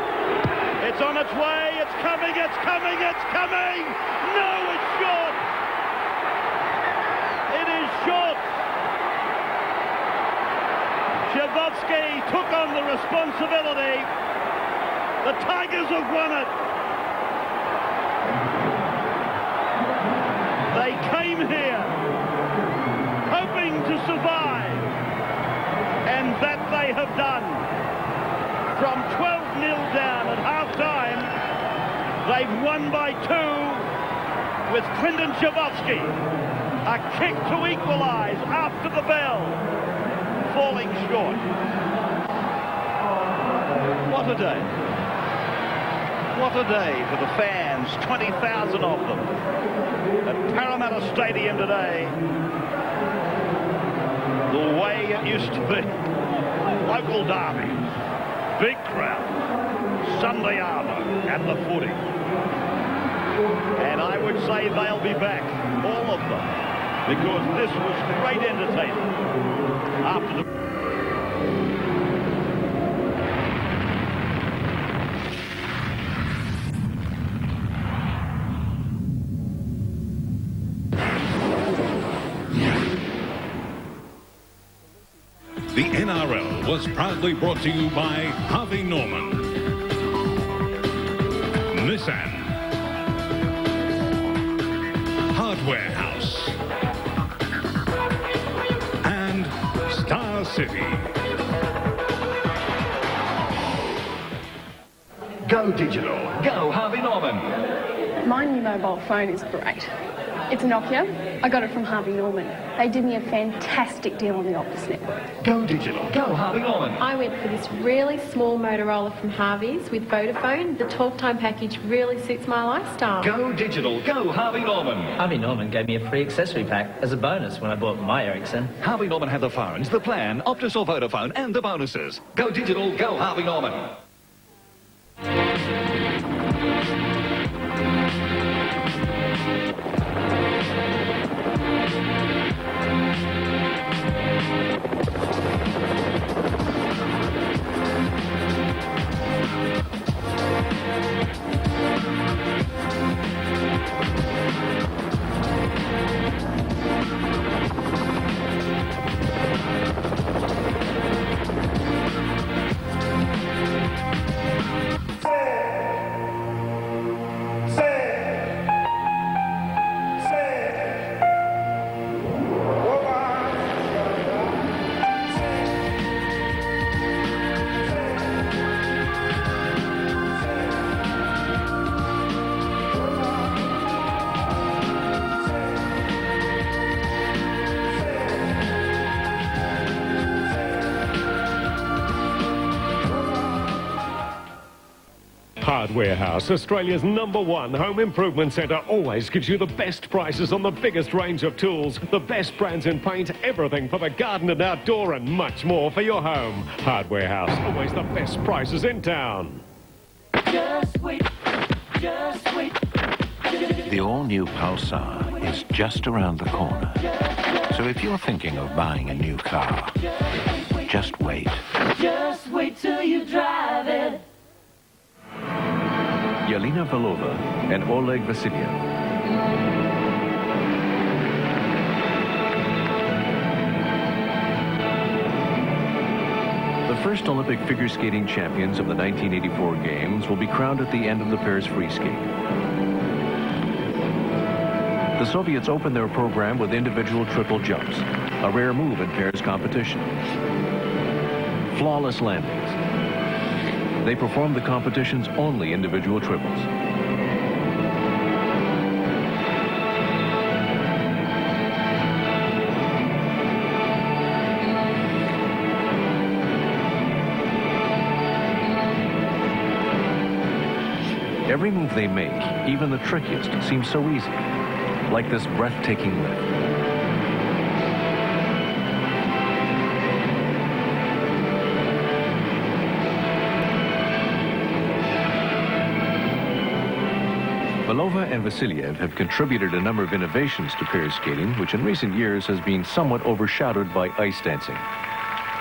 It's on its way. It's coming. It's coming. It's coming. No, it's short. It is short. Shivkovsky took on the responsibility. The Tigers have won it. They came here hoping to survive, and that they have done. From 12-0 down at half-time, they've won by 2 with Clinton Shivkovsky. A kick to equalise after the bell, falling short. What a day. What a day for the fans, 20,000 of them at Parramatta Stadium today. The way it used to be. Local derbies, big crowd, Sunday armour at the footy. And I would say they'll be back, all of them, because this was great entertainment after the... The NRL was proudly brought to you by Harvey Norman, Nissan, Hardware House, and Star City. Go digital. Go Harvey Norman. My new mobile phone is great. It's a Nokia. I got it from Harvey Norman. They did me a fantastic deal on the Optus network. Go digital. Go Harvey Norman. I went for this really small Motorola from Harvey's with Vodafone. The talk time package really suits my lifestyle. Go digital. Go Harvey Norman. Harvey Norman gave me a free accessory pack as a bonus when I bought my Ericsson. Harvey Norman have the phones, the plan, Optus or Vodafone, and the bonuses. Go digital. Go Harvey Norman. Hardware House, Australia's #1 home improvement centre, always gives you the best prices on the biggest range of tools, the best brands in paint, everything for the garden and outdoor, and much more for your home. Hardware House, always the best prices in town. Just wait, just wait. The all-new Pulsar is just around the corner. So if you're thinking of buying a new car, just wait. Just wait till you drive it. Yelena Belova and Oleg Vasilyev. The first Olympic figure skating champions of the 1984 Games will be crowned at the end of the pairs free skate. The Soviets opened their program with individual triple jumps, a rare move in pairs competition. Flawless landings. They performed the competition's only individual triples. Every move they make, even the trickiest, seems so easy, like this breathtaking lift. Belova and Vasilyev have contributed a number of innovations to pair skating, which in recent years has been somewhat overshadowed by ice dancing.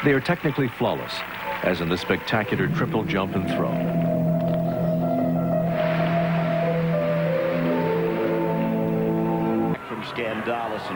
They are technically flawless, as in the spectacular triple jump and throw. From Scandalis and